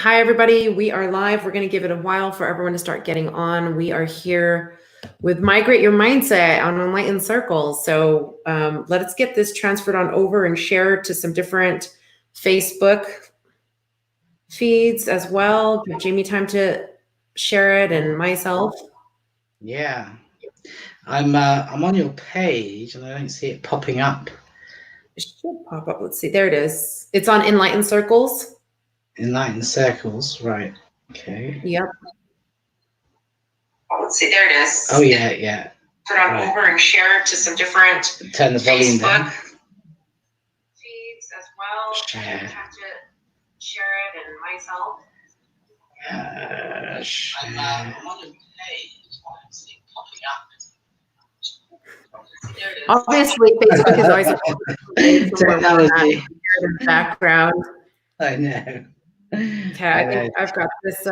Hi, everybody. We are live. We're going to give it a while for everyone to start getting on. We are here with Migrate Your Mindset on Enlightened Circles. So let's get this transferred on over and shared to some different Facebook feeds as well. Give Jamie time to share it and myself. Yeah, I'm on your page and I don't see it popping up. It should pop up. Let's see. There it is. It's on Enlightened Circles. Enlightened Circles, right? Okay. Yep. Oh, let's see. There it is. Oh yeah. Put on over and share it to some different Turn the volume down. Feeds as well. Share. Have to share it and myself. Share. I'm on your page. I don't see it popping up. Obviously, Facebook is always a technology in the background. I know. Okay, I think I've got this.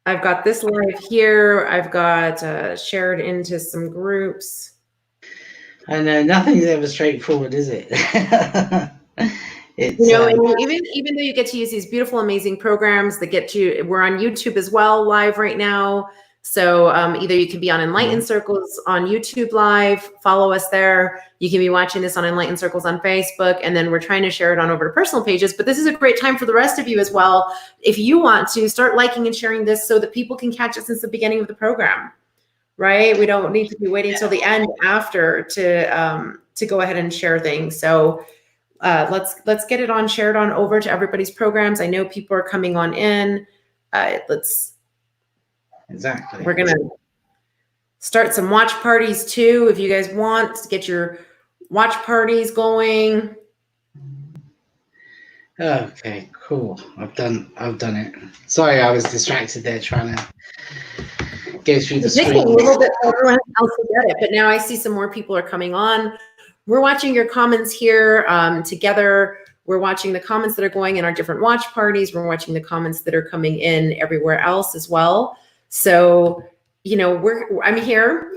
I've got this live here. I've got shared into some groups. I know nothing's ever straightforward, is it? It's, even though you get to use these beautiful, amazing programs that get you, we're on YouTube as well, live right now. So either you can be on Enlightened Circles on YouTube live, follow us there. You can be watching this on Enlightened Circles on Facebook, and then we're trying to share it on over to personal pages. But this is a great time for the rest of you as well. If you want to start liking and sharing this so that people can catch it since the beginning of the program, right? We don't need to be waiting till the end after to go ahead and share things. So let's get it on, shared on over to everybody's programs. I know people are coming on in. Exactly. We're going to start some watch parties too. If you guys want to get your watch parties going. Okay, cool. I've done it. Sorry, I was distracted there trying to go through the screen. It takes a little bit for everyone else to get it, but now I see some more people are coming on. We're watching your comments here together. We're watching the comments that are going in our different watch parties. We're watching the comments that are coming in everywhere else as well. So, I'm here.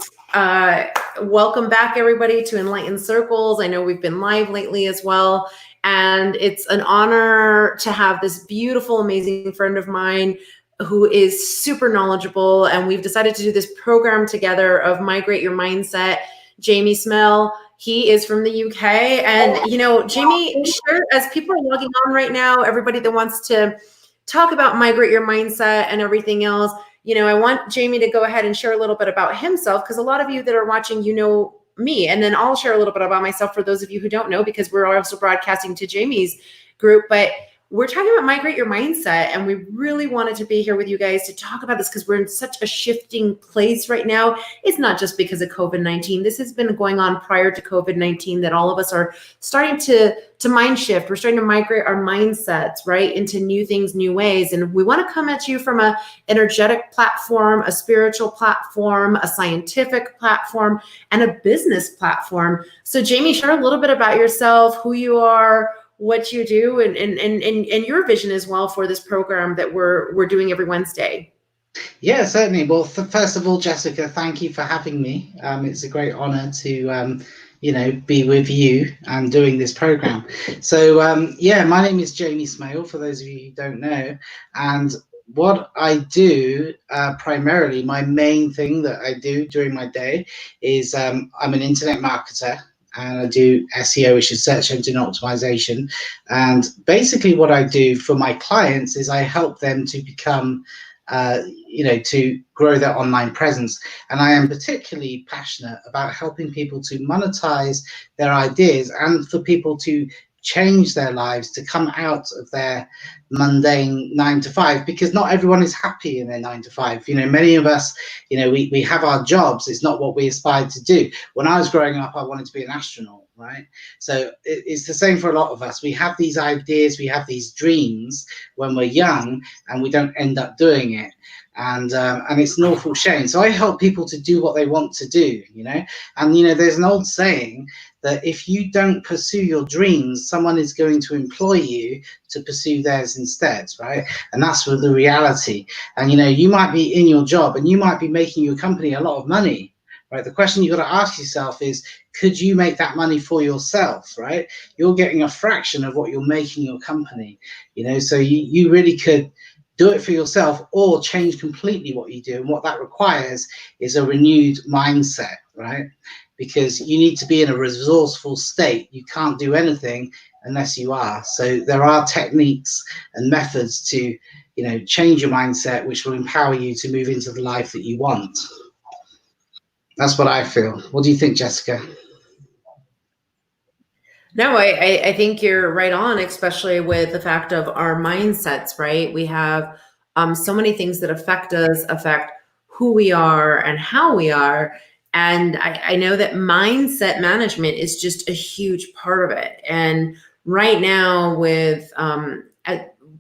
Welcome back, everybody, to Enlightened Circles. I know we've been live lately as well. And it's an honor to have this beautiful, amazing friend of mine who is super knowledgeable. And we've decided to do this program together of Migrate Your Mindset. Jaime Smale. He is from the UK. And, Jamie, sure, as people are logging on right now, everybody that wants to talk about Migrate Your Mindset and everything else, I want Jamie to go ahead and share a little bit about himself, because a lot of you that are watching, me. And then I'll share a little bit about myself for those of you who don't know, because we're also broadcasting to Jamie's group. But we're talking about Migrate Your Mindset, and we really wanted to be here with you guys to talk about this because we're in such a shifting place right now. It's not just because of COVID-19. This has been going on prior to COVID-19, that all of us are starting to mind shift. We're starting to migrate our mindsets, right, into new things, new ways. And we want to come at you from an energetic platform, a spiritual platform, a scientific platform, and a business platform. So Jamie, share a little bit about yourself, who you are, what you do, and your vision as well for this program that we're doing every Wednesday. Yeah, certainly. Well, first of all, Jessica, thank you for having me. It's a great honor to be with you and doing this program. So my name is Jaime Smale, for those of you who don't know, and what I do primarily, my main thing that I do during my day is I'm an internet marketer. And I do SEO, which is search engine optimization. And basically what I do for my clients is I help them to become, to grow their online presence. And I am particularly passionate about helping people to monetize their ideas and for people to change their lives, to come out of their mundane 9-to-5, because not everyone is happy in their 9-to-5. Many of us, we have our jobs. It's not what we aspired to do. When I was growing up, I wanted to be an astronaut, right? So it's the same for a lot of us. We have these ideas, we have these dreams when we're young, and we don't end up doing it. And it's an awful shame. So I help people to do what they want to do, and there's an old saying that if you don't pursue your dreams, someone is going to employ you to pursue theirs instead, right? And that's the reality. And you might be in your job and you might be making your company a lot of money, right? The question you've got to ask yourself is, could you make that money for yourself, right? You're getting a fraction of what you're making your company, so you really could do it for yourself or change completely what you do. And what that requires is a renewed mindset, right? Because you need to be in a resourceful state. You can't do anything unless you are. So there are techniques and methods to, change your mindset, which will empower you to move into the life that you want. That's what I feel. What do you think, Jessica? No, I think you're right on, especially with the fact of our mindsets, right? We have so many things that affect us, affect who we are and how we are. And I know that mindset management is just a huge part of it. And right now with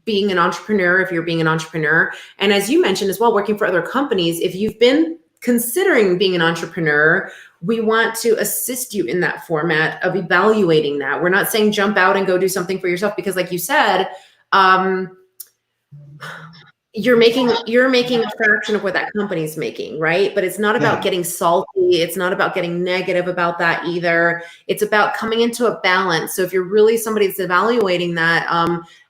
being an entrepreneur, if you're being an entrepreneur, and as you mentioned as well, working for other companies, if you've been considering being an entrepreneur, we want to assist you in that format of evaluating that. We're not saying jump out and go do something for yourself, because like you said, you're making a fraction of what that company's making, right? But it's not about getting salty. It's not about getting negative about that either. It's about coming into a balance. So if you're really somebody that's evaluating that,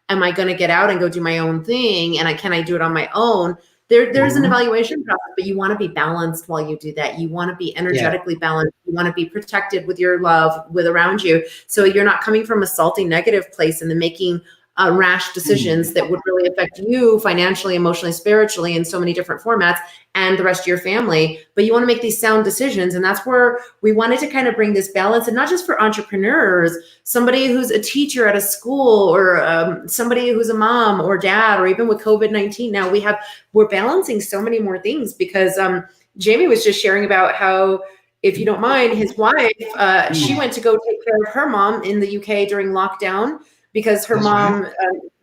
am I going to get out and go do my own thing? And can I do it on my own? There's an evaluation process, but you want to be balanced while you do that. You want to be energetically balanced. You want to be protected with your love, with around you. So you're not coming from a salty, negative place and then making rash decisions that would really affect you financially, emotionally, spiritually, in so many different formats, and the rest of your family. But you want to make these sound decisions. And that's where we wanted to kind of bring this balance, and not just for entrepreneurs, somebody who's a teacher at a school, or somebody who's a mom or dad, or even with COVID-19 now, we're balancing so many more things, because Jamie was just sharing about how, if you don't mind, his wife, she went to go take care of her mom in the UK during lockdown, because her mom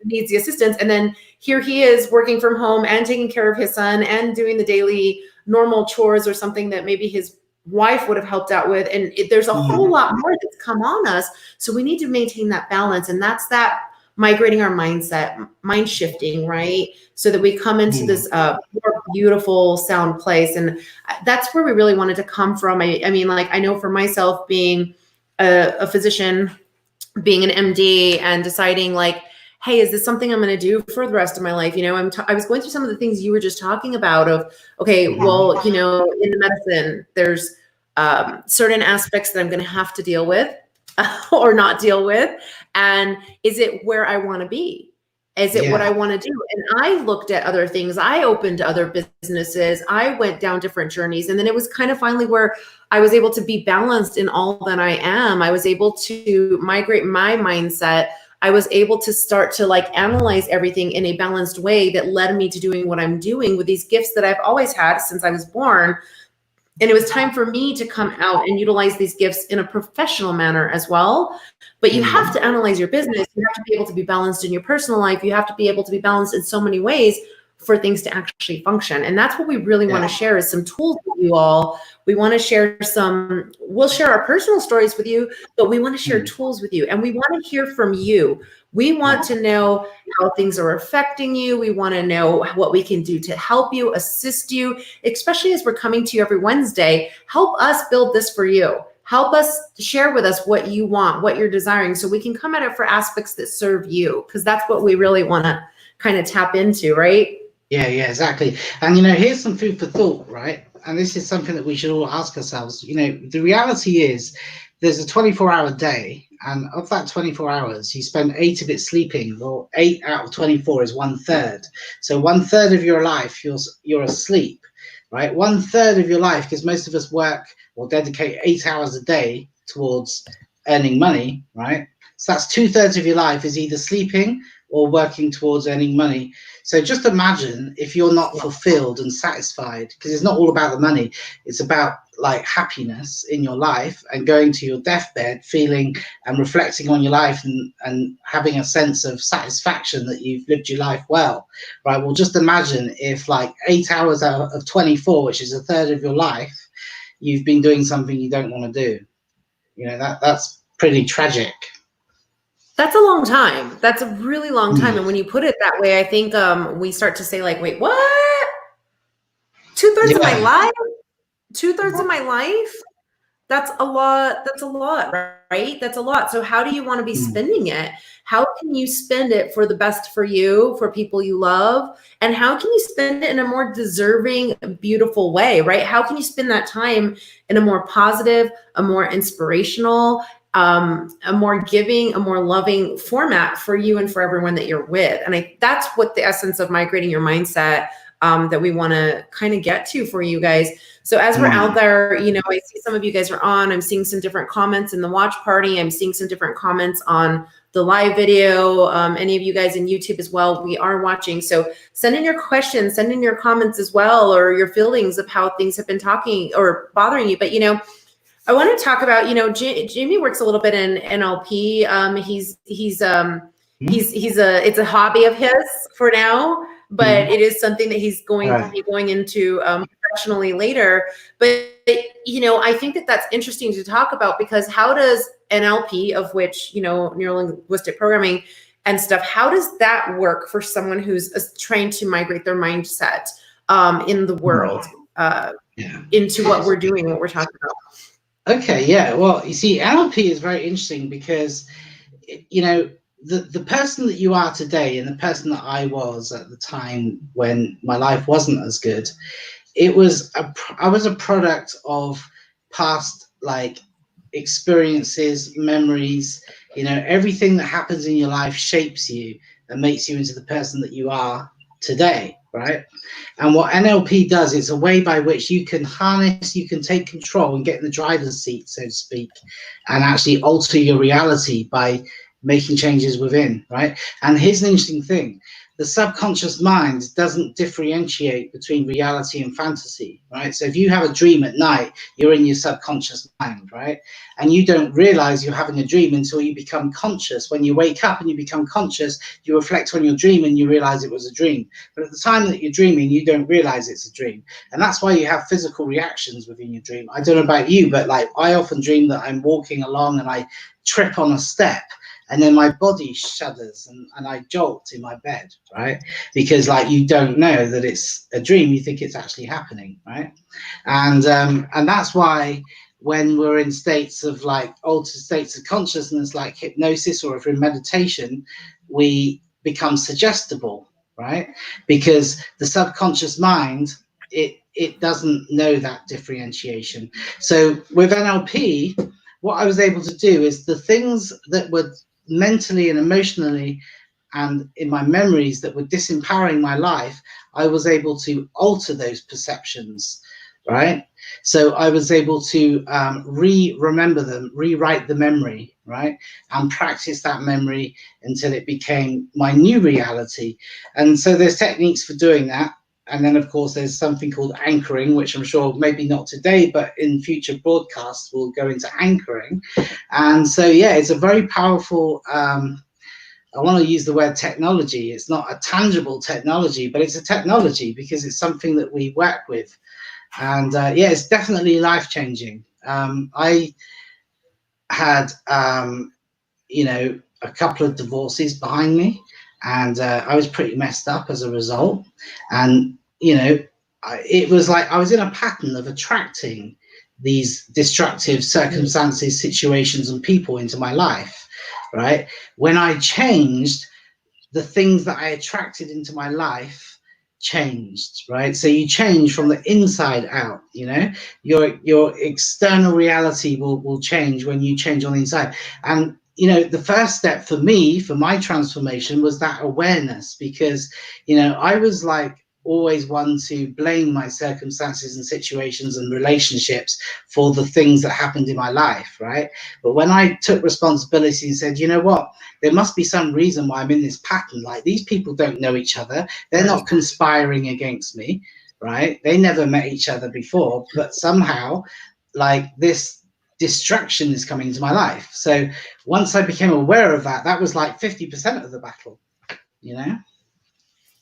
needs the assistance. And then here he is working from home and taking care of his son and doing the daily normal chores, or something that maybe his wife would have helped out with. And there's a whole lot more that's come on us. So we need to maintain that balance. And that's that migrating our mindset, mind shifting, right? So that we come into this more beautiful, sound place. And that's where we really wanted to come from. I mean, like, I know for myself, being a physician, being an MD, and deciding like, hey, is this something I'm going to do for the rest of my life? I was going through some of the things you were just talking about of, okay, well, in the medicine, there's certain aspects that I'm going to have to deal with or not deal with. And is it where I want to be? Is it what I want to do? And I looked at other things. I opened other businesses. I went down different journeys. And then it was kind of finally where I was able to be balanced in all that I am. I was able to migrate my mindset. I was able to start to analyze everything in a balanced way that led me to doing what I'm doing with these gifts that I've always had since I was born. And it was time for me to come out and utilize these gifts in a professional manner as well. But you have to analyze your business. You have to be able to be balanced in your personal life. You have to be able to be balanced in so many ways for things to actually function. And that's what we really want to share, is some tools with you all. We want to share we'll share our personal stories with you, but we want to share tools with you. And we want to hear from you. We want to know how things are affecting you. We want to know what we can do to help you, assist you, especially as we're coming to you every Wednesday. Help us build this for you. Help us share with us what you want, what you're desiring, so we can come at it for aspects that serve you, because that's what we really want to kind of tap into, right? Yeah, exactly. And, here's some food for thought, right? And this is something that we should all ask ourselves. The reality is there's a 24-hour day, and of that 24 hours, you spend 8 of it sleeping. Well, 8 out of 24 is 1/3. So 1/3 of your life, you're asleep, right? 1/3 of your life, because most of us work or dedicate 8 hours a day towards earning money, right? So that's 2/3 of your life is either sleeping or working towards earning money. So just imagine if you're not fulfilled and satisfied, because it's not all about the money. It's about happiness in your life, and going to your deathbed feeling and reflecting on your life and having a sense of satisfaction that you've lived your life well, right? Well, just imagine if 8 hours out of 24, which is 1/3 of your life, you've been doing something you don't want to do. That's pretty tragic. That's a long time. That's a really long time. And when you put it that way, I think we start to say wait, what? 2/3 of my life? 2/3 of my life, that's a lot. That's a lot, right? That's a lot. So how do you want to be spending it? How can you spend it for the best for you, for people you love? And how can you spend it in a more deserving, beautiful way, right? How can you spend that time in a more positive, a more inspirational, a more giving, a more loving format for you and for everyone that you're with? And that's what the essence of migrating your mindset that we want to kind of get to for you guys. So as we're out there, you know, I see some of you guys are on. I'm seeing some different comments in the watch party. I'm seeing some different comments on the live video. Any of you guys in YouTube as well, we are watching. So send in your questions, send in your comments as well, or your feelings of how things have been talking or bothering you. But, you know, I want to talk about, you know, Jamie works a little bit in NLP. It's a hobby of his for now, but it is something that he's going to be going into professionally later. But, you know, I think that that's interesting to talk about, because how does NLP, of which, you know, neuro-linguistic programming and stuff, how does that work for someone who's trying to migrate their mindset in the world into what we're doing, what we're talking about? Okay, yeah. Well, you see, NLP is very interesting because, you know, the person that you are today and the person that I was at the time when my life wasn't as good, I was a product of past, like, experiences, memories. You know, everything that happens in your life shapes you and makes you into the person that you are today, right? And what NLP does, it's a way by which you can harness, you can take control and get in the driver's seat, so to speak, and actually alter your reality by making changes within, right? And here's an interesting thing. The subconscious mind doesn't differentiate between reality and fantasy, right? So if you have a dream at night, you're in your subconscious mind, right? And you don't realize you're having a dream until you become conscious. When you wake up and you become conscious, you reflect on your dream and you realize it was a dream. But at the time that you're dreaming, you don't realize it's a dream. And that's why you have physical reactions within your dream. I don't know about you, but like I often dream that I'm walking along and I trip on a step, and then my body shudders and I jolt in my bed, right? Because like you don't know that it's a dream, you think it's actually happening, right? And that's why when we're in states of like altered states of consciousness, like hypnosis, or if we're in meditation, we become suggestible, right? Because the subconscious mind, it doesn't know that differentiation. So with NLP, what I was able to do is the things that were mentally and emotionally and in my memories that were disempowering my life, I was able to alter those perceptions, right? So I was able to remember them, rewrite the memory, right? And practice that memory until it became my new reality. And so there's techniques for doing that. And then, of course, there's something called anchoring, which I'm sure maybe not today, but in future broadcasts, we'll go into anchoring. And so, yeah, it's a very powerful, I want to use the word technology. It's not a tangible technology, but it's a technology because it's something that we work with. And yeah, it's definitely life-changing. I had, you know, a couple of divorces behind me, and I was pretty messed up as a result. And, you know, it was like I was in a pattern of attracting these destructive circumstances, situations, and people into my life, right? When I changed, the things that I attracted into my life changed, right? So you change from the inside out, you know, your external reality will change when you change on the inside. And you know, the first step for me, for my transformation, was that awareness, because, you know, I was like always one to blame my circumstances and situations and relationships for the things that happened in my life, right? But when I took responsibility and said, you know what, there must be some reason why I'm in this pattern. Like, these people don't know each other. They're not conspiring against me, right? They never met each other before, but somehow, like, this distraction is coming into my life. So once I became aware of that, that was like 50% of the battle, you know?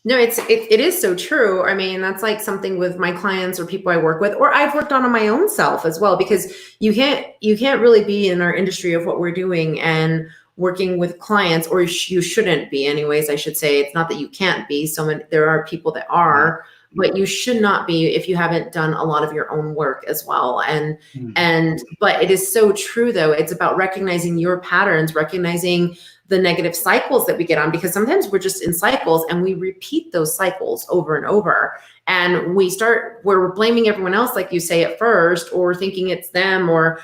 No, it is so true. I mean, that's like something with my clients or people I work with, or I've worked on my own self as well, because you can't really be in our industry of what we're doing and working with clients, or you shouldn't be anyways, I should say. It's not that you can't be. There are people that are, but you should not be if you haven't done a lot of your own work as well. But it is so true though. It's about recognizing your patterns, recognizing the negative cycles that we get on, because sometimes we're just in cycles and we repeat those cycles over and over. And we're blaming everyone else, like you say at first, or thinking it's them, or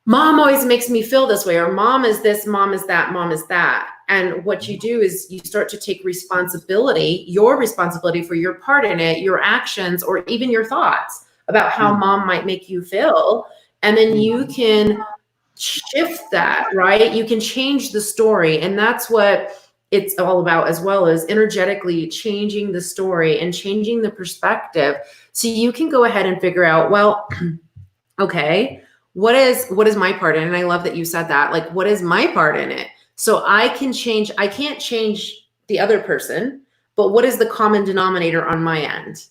mom always makes me feel this way, or mom is this, mom is that, mom is that. And what you do is you start to take responsibility, your responsibility for your part in it, your actions, or even your thoughts about how mom might make you feel. And then you can shift that, right? You can change the story. And that's what it's all about as well, as energetically changing the story and changing the perspective. So you can go ahead and figure out, well, okay, what is my part in it? And I love that you said that, like, what is my part in it? So I can't change the other person, but what is the common denominator on my end?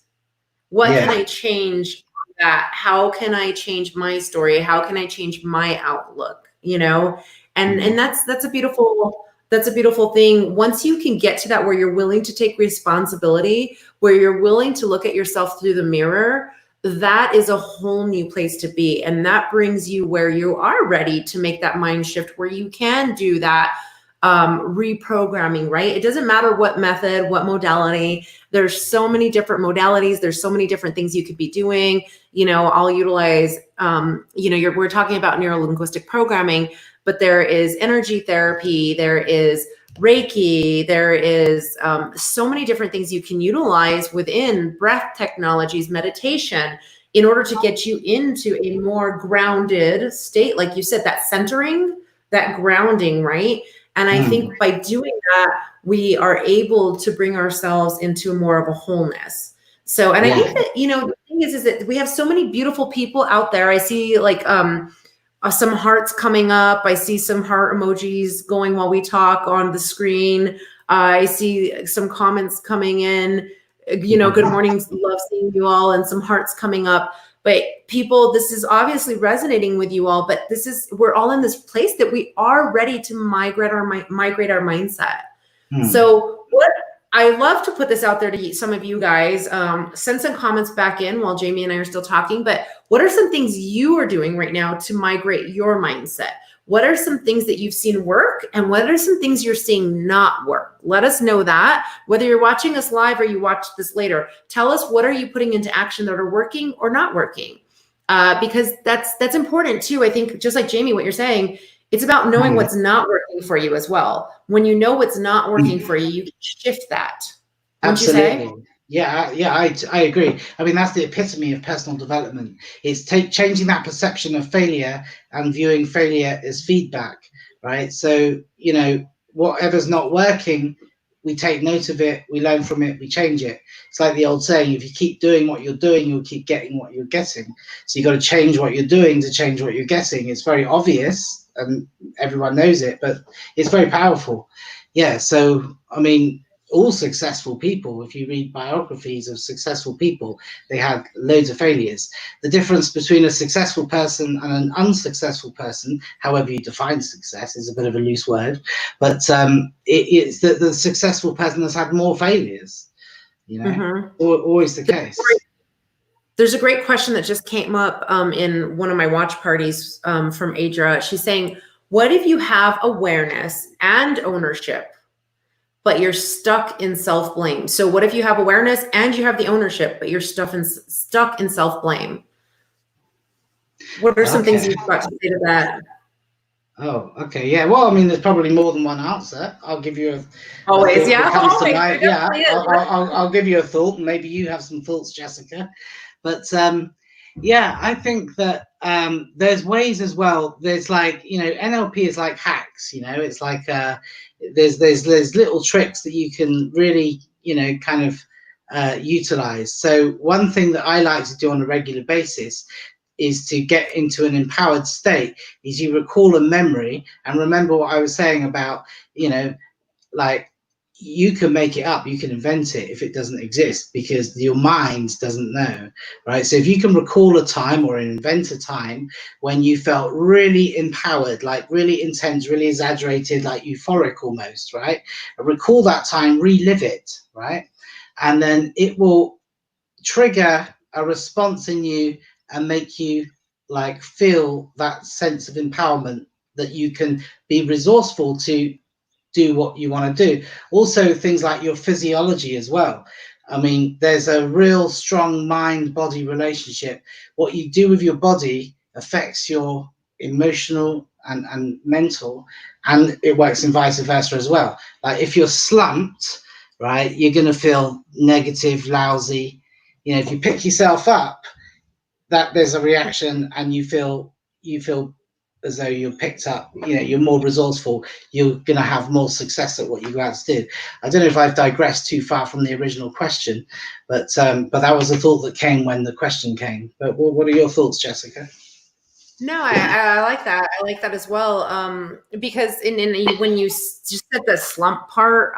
What can I change that? How can I change my story? How can I change my outlook? And that's a beautiful thing. Once you can get to that, where you're willing to take responsibility, where you're willing to look at yourself through the mirror, that is a whole new place to be. And that brings you where you are ready to make that mind shift, where you can do that reprogramming, right? It doesn't matter what method, what modality. There's so many different modalities. There's so many different things you could be doing. I'll utilize, we're talking about neuro-linguistic programming, but there is energy therapy, there is Reiki, there is so many different things you can utilize within breath technologies, meditation, in order to get you into a more grounded state. Like you said, that centering, that grounding, right? And I think by doing that, we are able to bring ourselves into more of a wholeness. So, and I think that, the thing is that we have so many beautiful people out there. I see like some hearts coming up. I see some heart emojis going while we talk on the screen. I see some comments coming in, good morning, love seeing you all, and some hearts coming up. But people, this is obviously resonating with you all, but we're all in this place that we are ready to migrate our mindset. So what I love to put this out there to some of you guys, send some comments back in while Jamie and I are still talking, but what are some things you are doing right now to migrate your mindset? What are some things that you've seen work, and what are some things you're seeing not work? Let us know that, whether you're watching us live or you watch this later. Tell us, what are you putting into action that are working or not working? Because that's important too. I think, just like Jamie, what you're saying, it's about knowing what's not working for you as well. When you know what's not working for you, you can shift that. Absolutely. Yeah, I agree. I mean, that's the epitome of personal development. It's changing that perception of failure and viewing failure as feedback, right? So, whatever's not working, we take note of it, we learn from it, we change it. It's like the old saying, if you keep doing what you're doing, you'll keep getting what you're getting. So you got to change what you're doing to change what you're getting. It's very obvious and everyone knows it, but it's very powerful. Yeah, so, I mean, all successful people, if you read biographies of successful people, they had loads of failures. The difference between a successful person and an unsuccessful person, however you define success, is a bit of a loose word, but it's that the successful person has had more failures, always the case. There's a great question that just came up in one of my watch parties from Adra. She's saying, what if you have awareness and ownership, but you're stuck in self-blame? So what if you have awareness and you have the ownership, but you're stuck in self-blame? What are some things you've got to say to that? Oh, okay. Yeah. Well, I mean, there's probably more than one answer. I'll give you always. Yeah. I'll give you a thought. Maybe you have some thoughts, Jessica. But yeah, I think that there's ways as well. There's like, NLP is like hacks. It's like there's little tricks that you can really kind of utilize. So one thing that I like to do on a regular basis is to get into an empowered state, is you recall a memory and remember what I was saying about, like, you can make it up, you can invent it if it doesn't exist, because your mind doesn't know, right? So if you can recall a time or invent a time when you felt really empowered, like really intense, really exaggerated, like euphoric almost, right? Recall that time, relive it, right? And then it will trigger a response in you and make you like feel that sense of empowerment that you can be resourceful to do what you want to do. Also, things like your physiology as well. I mean, there's a real strong mind-body relationship. What you do with your body affects your emotional and mental, and it works in vice versa as well. Like if you're slumped, right, you're going to feel negative, lousy. You know, if you pick yourself up, that there's a reaction, and you feel as though you're picked up. You know, you're more resourceful. You're going to have more success at what you go out to do. I don't know if I've digressed too far from the original question, but that was a thought that came when the question came. But what are your thoughts, Jessica? No, I like that. I like that as well. Because when you just said the slump part,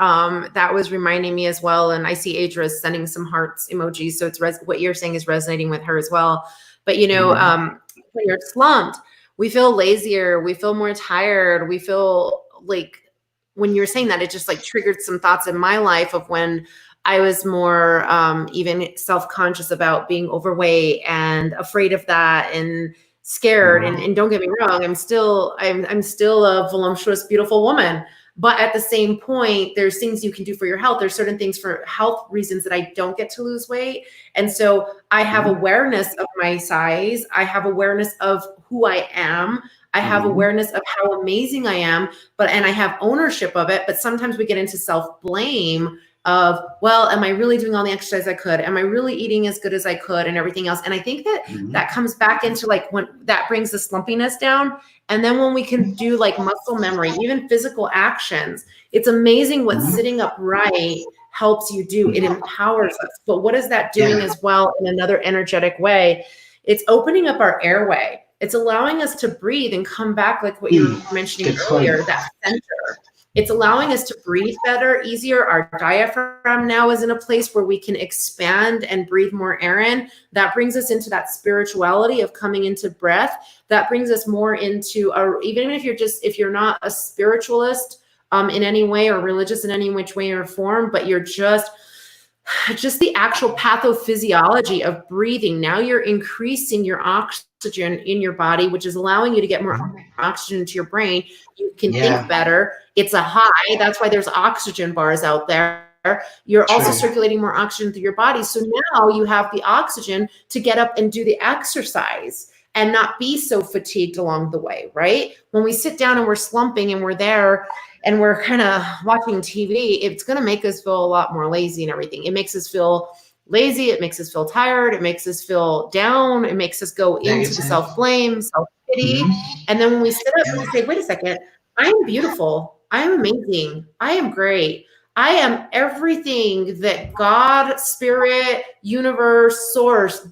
that was reminding me as well. And I see Adra sending some hearts emojis. So it's what you're saying is resonating with her as well. But, you know, when you're slumped, we feel lazier. We feel more tired. We feel like when you're saying that, it just like triggered some thoughts in my life of when I was more even self-conscious about being overweight and afraid of that and scared. And don't get me wrong, I'm still a voluptuous, beautiful woman. But at the same point, there's things you can do for your health. There's certain things for health reasons that I don't get to lose weight. And so I have awareness of my size. I have awareness of who I am. I have awareness of how amazing I am, and I have ownership of it. But sometimes we get into self-blame of, well, am I really doing all the exercise I could? Am I really eating as good as I could and everything else? And I think that that comes back into like when that brings the slumpiness down. And then when we can do like muscle memory, even physical actions, it's amazing what sitting upright helps you do. It empowers us. But what is that doing as well in another energetic way? It's opening up our airway. It's allowing us to breathe and come back, like what you were mentioning earlier, that center. It's allowing us to breathe better, easier. Our diaphragm now is in a place where we can expand and breathe more air in. That brings us into that spirituality of coming into breath. That brings us more into even if you're not a spiritualist in any way or religious in any which way or form, but you're just the actual pathophysiology of breathing. Now you're increasing your oxygen in your body, which is allowing you to get more oxygen into your brain. You can think better. It's a high. That's why there's oxygen bars out there. You're also circulating more oxygen through your body. So now you have the oxygen to get up and do the exercise and not be so fatigued along the way, right? When we sit down and we're slumping and we're there and we're kind of watching TV, it's going to make us feel a lot more lazy and everything. It makes us feel lazy. It makes us feel tired. It makes us feel down. It makes us go into the self-blame, self-pity. And then when we sit up and we say, wait a second, I am beautiful. I am amazing. I am great. I am everything that God, spirit, universe, source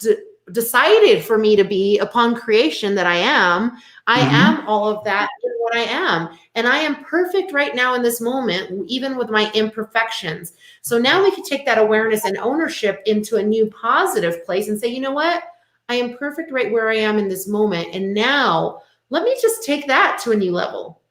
decided for me to be upon creation that I am. I am all of that in what I am. And I am perfect right now in this moment, even with my imperfections. So now we can take that awareness and ownership into a new positive place and say, you know what? I am perfect right where I am in this moment. And now let me just take that to a new level.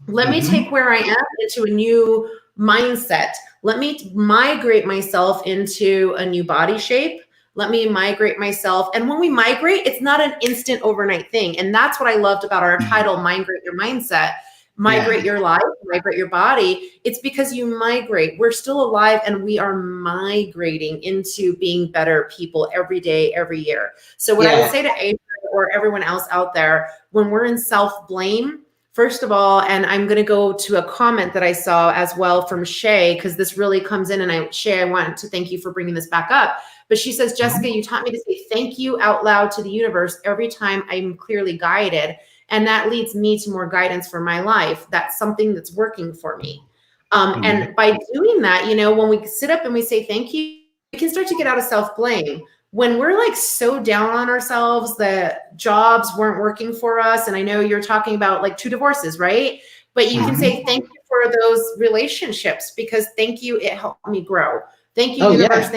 Let me take where I am into a new mindset. Let me migrate myself into a new body shape. Let me migrate myself. And when we migrate, it's not an instant overnight thing. And that's what I loved about our title, Migrate Your Mindset. Migrate your life, migrate your body. It's because you migrate. We're still alive and we are migrating into being better people every day, every year. So what I would say to Adrian or everyone else out there, when we're in self-blame, first of all, and I'm going to go to a comment that I saw as well from Shay, because this really comes in. And Shay, I want to thank you for bringing this back up. But she says, Jessica, you taught me to say thank you out loud to the universe every time I'm clearly guided. And that leads me to more guidance for my life. That's something that's working for me. And by doing that, you know, when we sit up and we say thank you, we can start to get out of self-blame. When we're like so down on ourselves that jobs weren't working for us, and I know you're talking about like 2 divorces, right? But you can say thank you for those relationships because thank you, it helped me grow. Thank you, universe.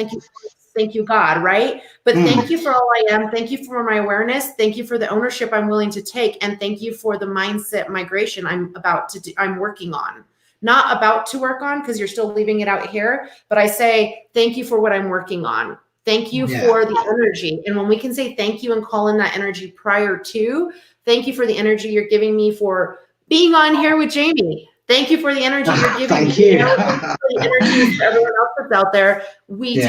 Thank you, God, right? But thank you for all I am. Thank you for my awareness. Thank you for the ownership I'm willing to take. And thank you for the mindset migration I'm working on. Not about to work on because you're still leaving it out here. But I say, thank you for what I'm working on. Thank you Yeah. for the energy. And when we can say thank you and call in that energy prior to, thank you for the energy you're giving me for being on here with Jamie. Thank you for the energy you're giving Thank me. you. Thank you for the energies for everyone else that's out there. We do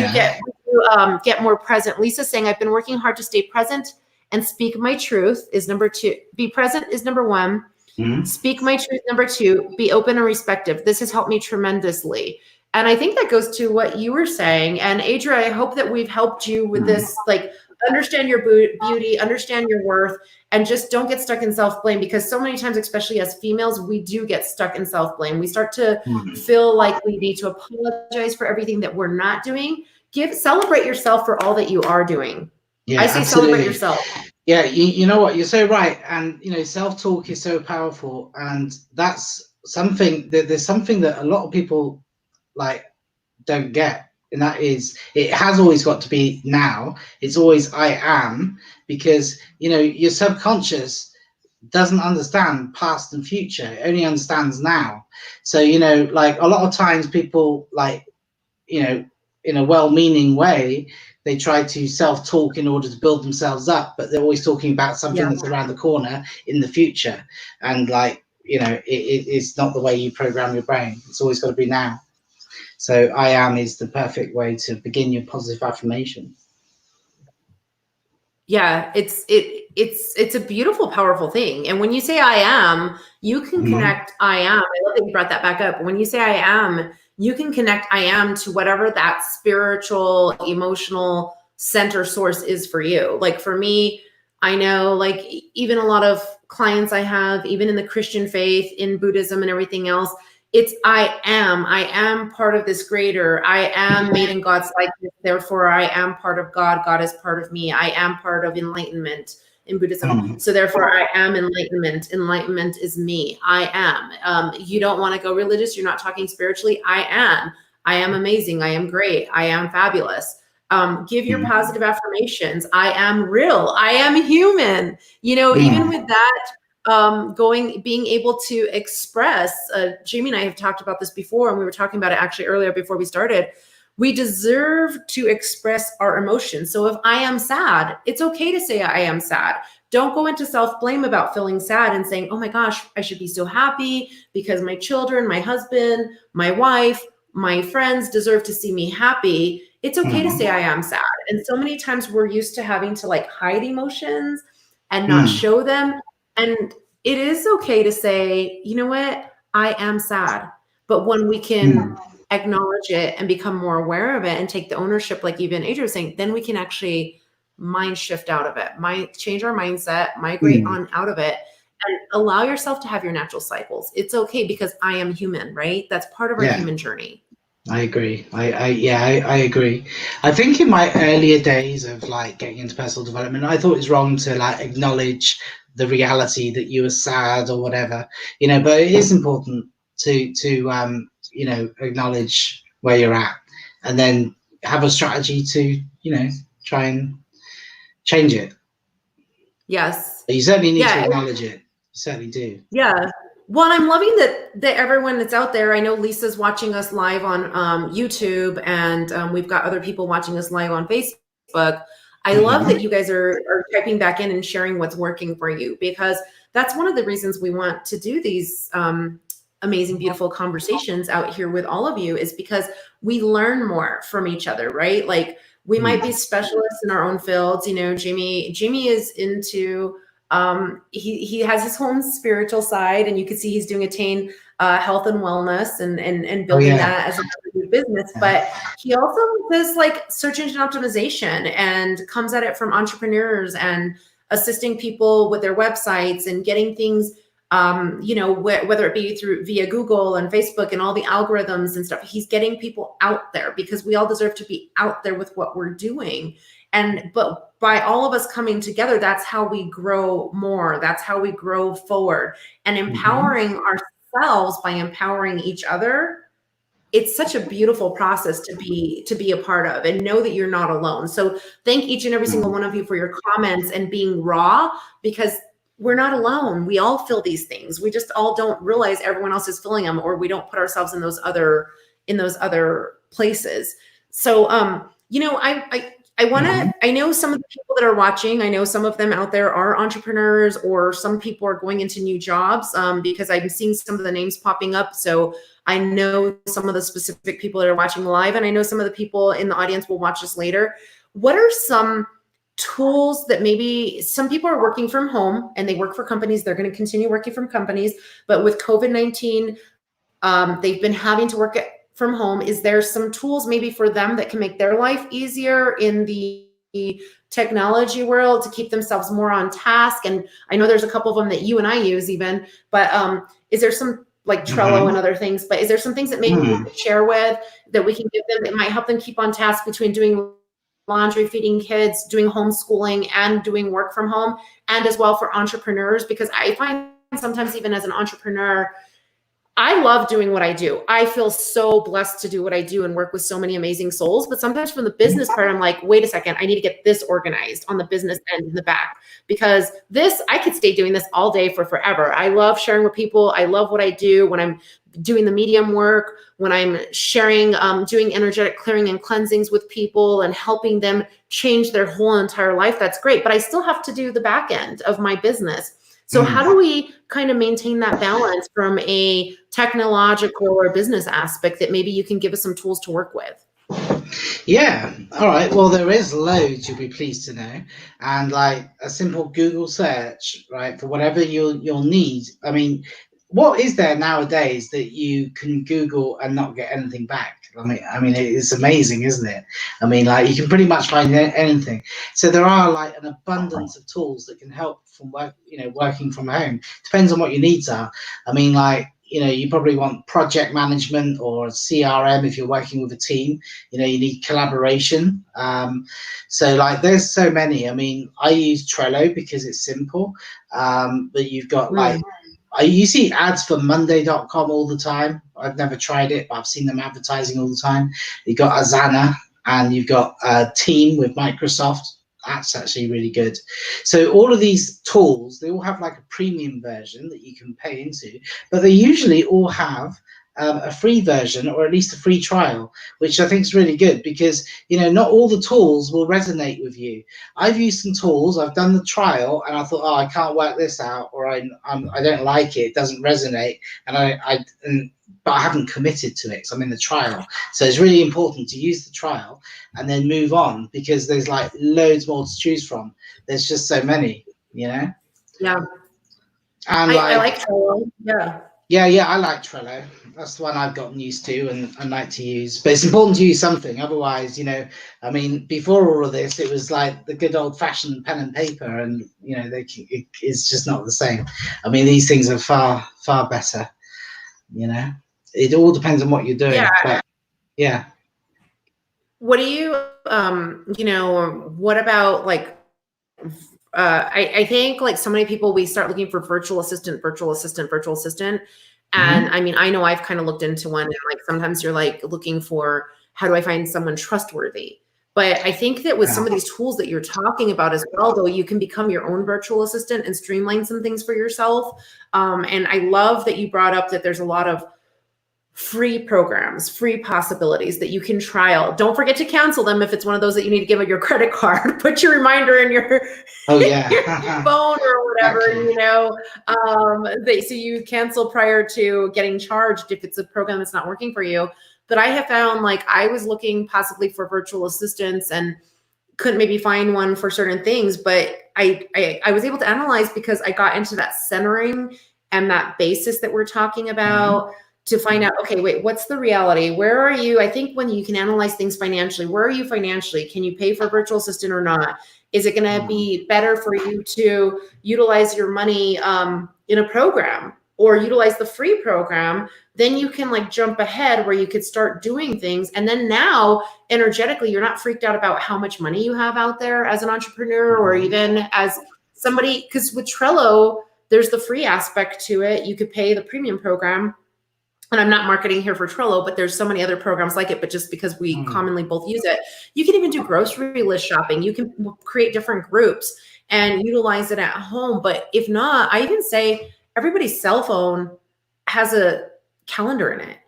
get more present. Lisa's saying, I've been working hard to stay present and speak my truth is number 2. Be present is number 1. Mhm. Speak my truth, number 2. Be open and respectful. This has helped me tremendously. And I think that goes to what you were saying. And Adria, I hope that we've helped you with this, like, understand your beauty, understand your worth, and just don't get stuck in self-blame, because so many times, especially as females, we do get stuck in self-blame. We start to feel like we need to apologize for everything that we're not doing. Celebrate yourself for all that you are doing. Yeah, I say absolutely. celebrate yourself. Yeah, you know what, you're so right. And self-talk is so powerful, and that's something that there's something that a lot of people like don't get, and that is, it has always got to be now. It's always I am, because your subconscious doesn't understand past and future. It only understands now. So like a lot of times people, like, in a well-meaning way, they try to self-talk in order to build themselves up, but they're always talking about something that's around the corner in the future. And like, it's not the way you program your brain. It's always got to be now. So I am is the perfect way to begin your positive affirmation. Yeah, it's a beautiful, powerful thing. And when you say I am, you can connect I am. I love that you brought that back up. When you say I am, you can connect I am to whatever that spiritual, emotional center source is for you. Like for me, I know, like, even a lot of clients I have, even in the Christian faith, in Buddhism and everything else, it's I am part of this greater. I am made in God's likeness, therefore I am part of God. God is part of me. I am part of enlightenment in Buddhism. So therefore I am enlightenment. Enlightenment is me. I am. You don't want to go religious. You're not talking spiritually. I am. I am amazing. I am great. I am fabulous. Give your positive affirmations. I am real. I am human. Even with that, being able to express, Jamie and I have talked about this before, and we were talking about it actually earlier before we started. We deserve to express our emotions. So if I am sad, it's okay to say I am sad. Don't go into self-blame about feeling sad and saying, oh my gosh, I should be so happy because my children, my husband, my wife, my friends deserve to see me happy. It's okay to say I am sad. And so many times we're used to having to like hide emotions and not show them. And it is okay to say, you know what, I am sad. But when we can acknowledge it and become more aware of it and take the ownership, like even Adria was saying, then we can actually mind shift out of it, change our mindset, migrate on out of it, and allow yourself to have your natural cycles. It's okay, because I am human, right? That's part of our human journey. I agree. I agree. I think in my earlier days of like getting into personal development, I thought it was wrong to like acknowledge the reality that you were sad or whatever, but it is important to acknowledge where you're at, and then have a strategy to, try and change it. Yes. But you certainly need to acknowledge it. You certainly do. Yeah. Well, I'm loving that everyone that's out there. I know Lisa's watching us live on YouTube, and we've got other people watching us live on Facebook. I love that you guys are typing back in and sharing what's working for you, because that's one of the reasons we want to do these amazing, beautiful conversations out here with all of you, is because we learn more from each other, right? Like, we might be specialists in our own fields. Jamie is into he has his own spiritual side, and you can see he's doing Attain health and wellness and building that as a new business. But he also does like search engine optimization and comes at it from entrepreneurs and assisting people with their websites and getting things, whether it be via Google and Facebook and all the algorithms and stuff. He's getting people out there, because we all deserve to be out there with what we're doing. But by all of us coming together, that's how we grow more. That's how we grow forward, and empowering ourselves by empowering each other. It's such a beautiful process to be a part of, and know that you're not alone. So thank each and every single one of you for your comments and being raw, because we're not alone. We all feel these things. We just all don't realize everyone else is feeling them, or we don't put ourselves in those other places. So, I know some of the people that are watching, I know some of them out there are entrepreneurs, or some people are going into new jobs, because I'm seeing some of the names popping up. So I know some of the specific people that are watching live, and I know some of the people in the audience will watch this later. What are some tools that maybe some people are working from home and they work for companies, they're going to continue working from companies, but with COVID-19, they've been having to work from home. Is there some tools maybe for them that can make their life easier in the technology world to keep themselves more on task? And I know there's a couple of them that you and I use even, but is there some, like Trello and other things, but is there some things that maybe we could share with that we can give them that might help them keep on task between doing laundry, feeding kids, doing homeschooling, and doing work from home, and as well for entrepreneurs? Because I find sometimes even as an entrepreneur, I love doing what I do. I feel so blessed to do what I do and work with so many amazing souls. But sometimes from the business part, I'm like, wait a second, I need to get this organized on the business end in the back, because this, I could stay doing this all day for forever. I love sharing with people. I love what I do when I'm doing the medium work, when I'm sharing, doing energetic clearing and cleansings with people and helping them change their whole entire life. That's great. But I still have to do the back end of my business. So how do we kind of maintain that balance from a technological or business aspect that maybe you can give us some tools to work with? Yeah. All right. Well, there is loads, you'll be pleased to know. And like a simple Google search, right, for whatever you'll need. I mean, what is there nowadays that you can Google and not get anything back? I mean, it's amazing, isn't it? I mean, like you can pretty much find anything. So there are like an abundance of tools that can help from working from home. Depends on what your needs are. I mean, like, you probably want project management or CRM if you're working with a team. You need collaboration. So like there's so many. I mean, I use Trello because it's simple. But you've got like, you see ads for Monday.com all the time. I've never tried it, but I've seen them advertising all the time. You've got Asana, and you've got Team with Microsoft. That's actually really good. So all of these tools, they all have like a premium version that you can pay into, but they usually all have a free version, or at least a free trial, which I think is really good, because not all the tools will resonate with you. I've used some tools, I've done the trial, and I thought, oh, I can't work this out, or I don't like it, it doesn't resonate, but I haven't committed to it, so I'm in the trial. So it's really important to use the trial and then move on, because there's like loads more to choose from. There's just so many, Yeah. And I like Trello. Yeah, I like Trello. That's the one I've gotten used to and like to use. But it's important to use something. Otherwise, I mean, before all of this, it was like the good old-fashioned pen and paper, and it's just not the same. I mean, these things are far, far better. It all depends on what you're doing. But, yeah. What do you, what about like, I think like so many people, we start looking for virtual assistant. And I mean, I know I've kind of looked into one, and like sometimes you're like looking for, how do I find someone trustworthy? But I think that with some of these tools that you're talking about as well, though, you can become your own virtual assistant and streamline some things for yourself. And I love that you brought up that there's a lot of free programs, free possibilities that you can trial. Don't forget to cancel them if it's one of those that you need to give out your credit card. Put your reminder in your, your phone or whatever, so you cancel prior to getting charged if it's a program that's not working for you. But I have found, like, I was looking possibly for virtual assistants and couldn't maybe find one for certain things, but I was able to analyze, because I got into that centering and that basis that we're talking about, to find out, okay, wait, what's the reality? Where are you? I think when you can analyze things financially, where are you financially? Can you pay for a virtual assistant or not? Is it going to be better for you to utilize your money in a program, or utilize the free program? Then you can like jump ahead where you could start doing things. And then now energetically, you're not freaked out about how much money you have out there as an entrepreneur, or even as somebody, because with Trello, there's the free aspect to it. You could pay the premium program. And I'm not marketing here for Trello, but there's so many other programs like it. But just because we commonly both use it, you can even do grocery list shopping. You can create different groups and utilize it at home. But if not, I even say everybody's cell phone has a calendar in it.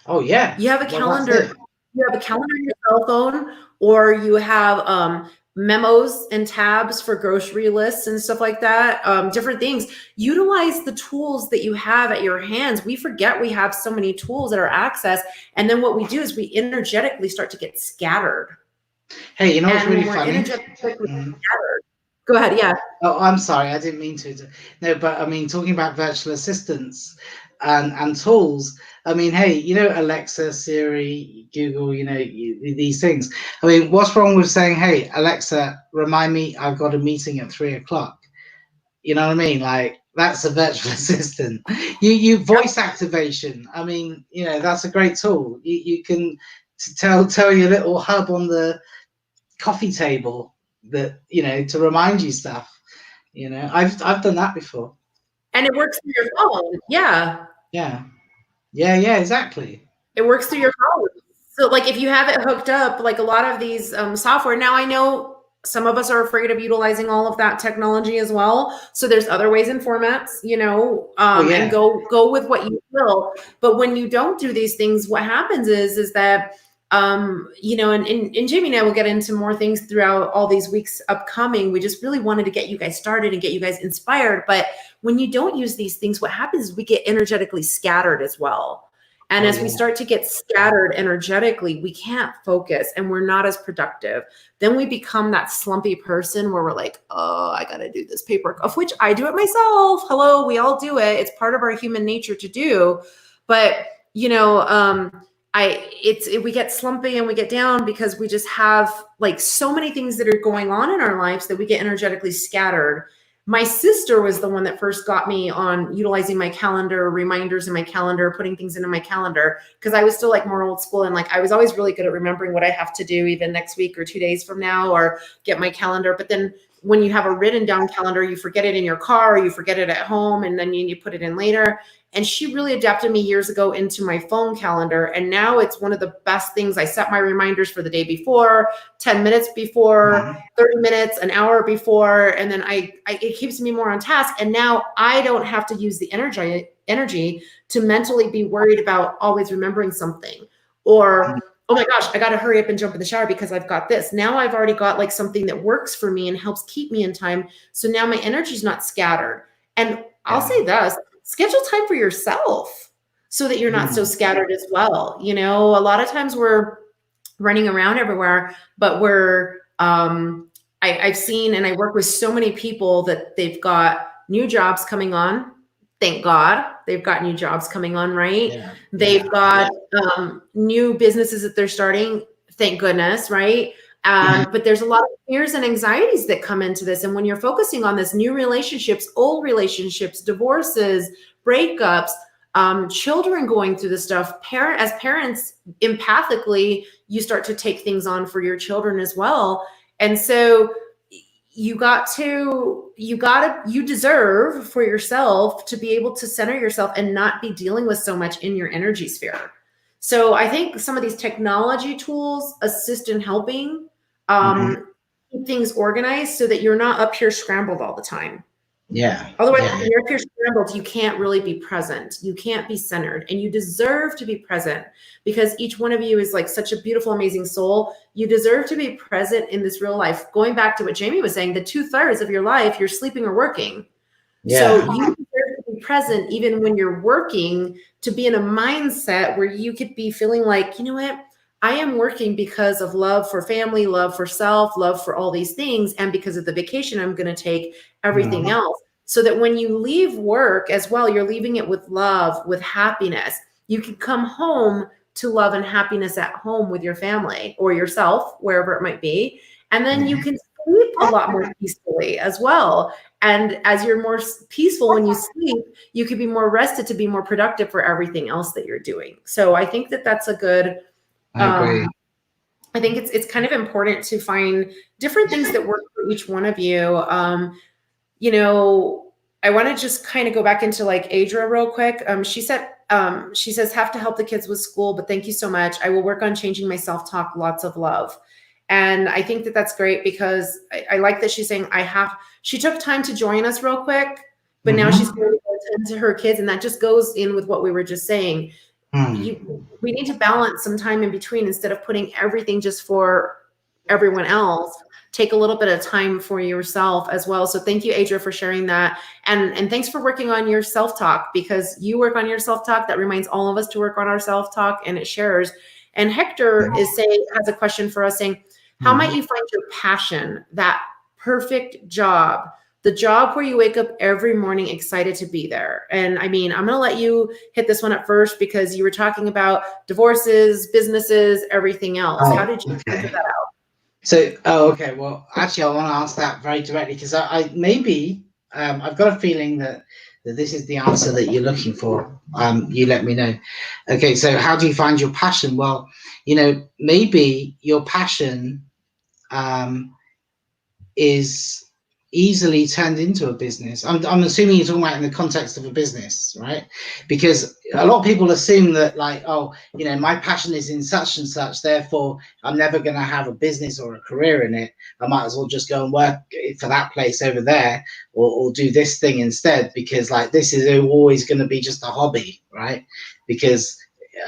Oh yeah. You have a calendar. You have a calendar in your cell phone, or you have memos and tabs for grocery lists and stuff like that, different things. Utilize the tools that you have at your hands. We forget we have so many tools at our access. And then what we do is we energetically start to get scattered. Hey, you know what's And really when we're funny? energetically scattered, go ahead. Yeah. Oh, I'm sorry, I didn't mean to. No, but I mean, talking about virtual assistants and tools, I mean, hey, you know, Alexa, Siri, Google, you know, these things. I mean, what's wrong with saying, hey, Alexa, remind me I've got a meeting at 3 o'clock? You know what I mean? Like, that's a virtual assistant. You voice activation. I mean, you know, that's a great tool. You can tell your little hub on the coffee table that, you know, to remind you stuff. You know, I've done that before. And it works through your phone. Yeah. Yeah. Yeah, exactly. It works through your phone. So like if you have it hooked up, like a lot of these software, now I know some of us are afraid of utilizing all of that technology as well. So there's other ways and formats, you know, and go with what you will. But when you don't do these things, what happens is that you know, and Jamie and I will get into more things throughout all these weeks upcoming. We just really wanted to get you guys started and get you guys inspired. But when you don't use these things, what happens is we get energetically scattered as well. And as we start to get scattered energetically, we can't focus and we're not as productive. Then we become that slumpy person where we're like, oh, I got to do this paperwork, of which I do it myself. Hello, we all do it. It's part of our human nature to do. But, you know, we get slumpy and we get down because we just have like so many things that are going on in our lives that we get energetically scattered. My sister was the one that first got me on utilizing my calendar, reminders in my calendar, putting things into my calendar, because I was still like more old school. And like, I was always really good at remembering what I have to do even next week or 2 days from now, or get my calendar. But then when you have a written down calendar, you forget it in your car, or you forget it at home, and then you put it in later. And she really adapted me years ago into my phone calendar. And now it's one of the best things. I set my reminders for the day before, 10 minutes before, 30 minutes, an hour before. And then it keeps me more on task. And now I don't have to use the energy to mentally be worried about always remembering something, or, oh my gosh, I got to hurry up and jump in the shower because I've got this. Now I've already got like something that works for me and helps keep me in time. So now my energy is not scattered. And I'll say this, schedule time for yourself so that you're not so scattered as well. You know, a lot of times we're running around everywhere, but I've seen, and I work with so many people that they've got new jobs coming on. Thank God they've got new jobs coming on, right? They've got new businesses that they're starting. Thank goodness, right? But there's a lot of fears and anxieties that come into this. And when you're focusing on this, new relationships, old relationships, divorces, breakups, children going through this stuff, as parents, empathically, you start to take things on for your children as well. And so you deserve for yourself to be able to center yourself and not be dealing with so much in your energy sphere. So I think some of these technology tools assist in helping keep things organized so that you're not up here scrambled all the time. Otherwise, when you're up here scrambled, you can't really be present. You can't be centered, and you deserve to be present because each one of you is like such a beautiful, amazing soul. You deserve to be present in this real life. Going back to what Jamie was saying, the 2/3 of your life, you're sleeping or working. So you deserve to be present even when you're working, to be in a mindset where you could be feeling like, you know what? I am working because of love for family, love for self, love for all these things. And because of the vacation I'm going to take, everything else. So that when you leave work as well, you're leaving it with love, with happiness. You can come home to love and happiness at home with your family or yourself, wherever it might be. And then you can sleep a lot more peacefully as well. And as you're more peaceful when you sleep, you can be more rested to be more productive for everything else that you're doing. So I think that that's a good, I agree. I think it's kind of important to find different things that work for each one of you. You know, I want to just kind of go back into like Adra real quick. She says, have to help the kids with school, but thank you so much. I will work on changing my self-talk. Lots of love. And I think that that's great because I like that she's saying she took time to join us real quick, but now she's going to attend to her kids. And that just goes in with what we were just saying. We need to balance some time in between instead of putting everything just for everyone else, take a little bit of time for yourself as well. So thank you, Adria, for sharing that. And thanks for working on your self-talk, because you work on your self-talk. That reminds all of us to work on our self-talk, and it shares. And Hector has a question for us saying, how might you find your passion, that perfect job, the job where you wake up every morning excited to be there? And I mean, I'm going to let you hit this one up first, because you were talking about divorces, businesses, everything else. How did you figure that out? So, okay. Well, actually, I want to answer that very directly, because I've got a feeling that this is the answer that you're looking for. You let me know. Okay. So, how do you find your passion? Well, maybe your passion is easily turned into a business. I'm assuming you're talking about in the context of a business, right? Because a lot of people assume that, like, oh, my passion is in such and such, therefore I'm never going to have a business or a career in it. I might as well just go and work for that place over there, or do this thing instead, because like this is always going to be just a hobby, right? Because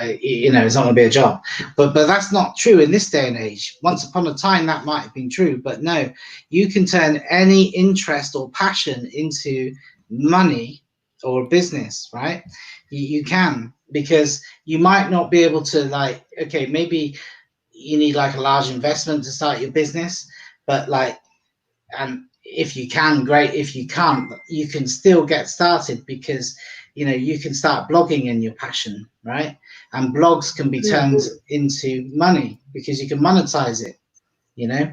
it's not going to be a job. But that's not true in this day and age. Once upon a time that might have been true, but no, you can turn any interest or passion into money or a business, right? You can, because you might not be able to, like, okay, maybe you need like a large investment to start your business, but like, and if you can, great. If you can't, you can still get started, because you can start blogging in your passion, right? And blogs can be turned into money, because you can monetize it,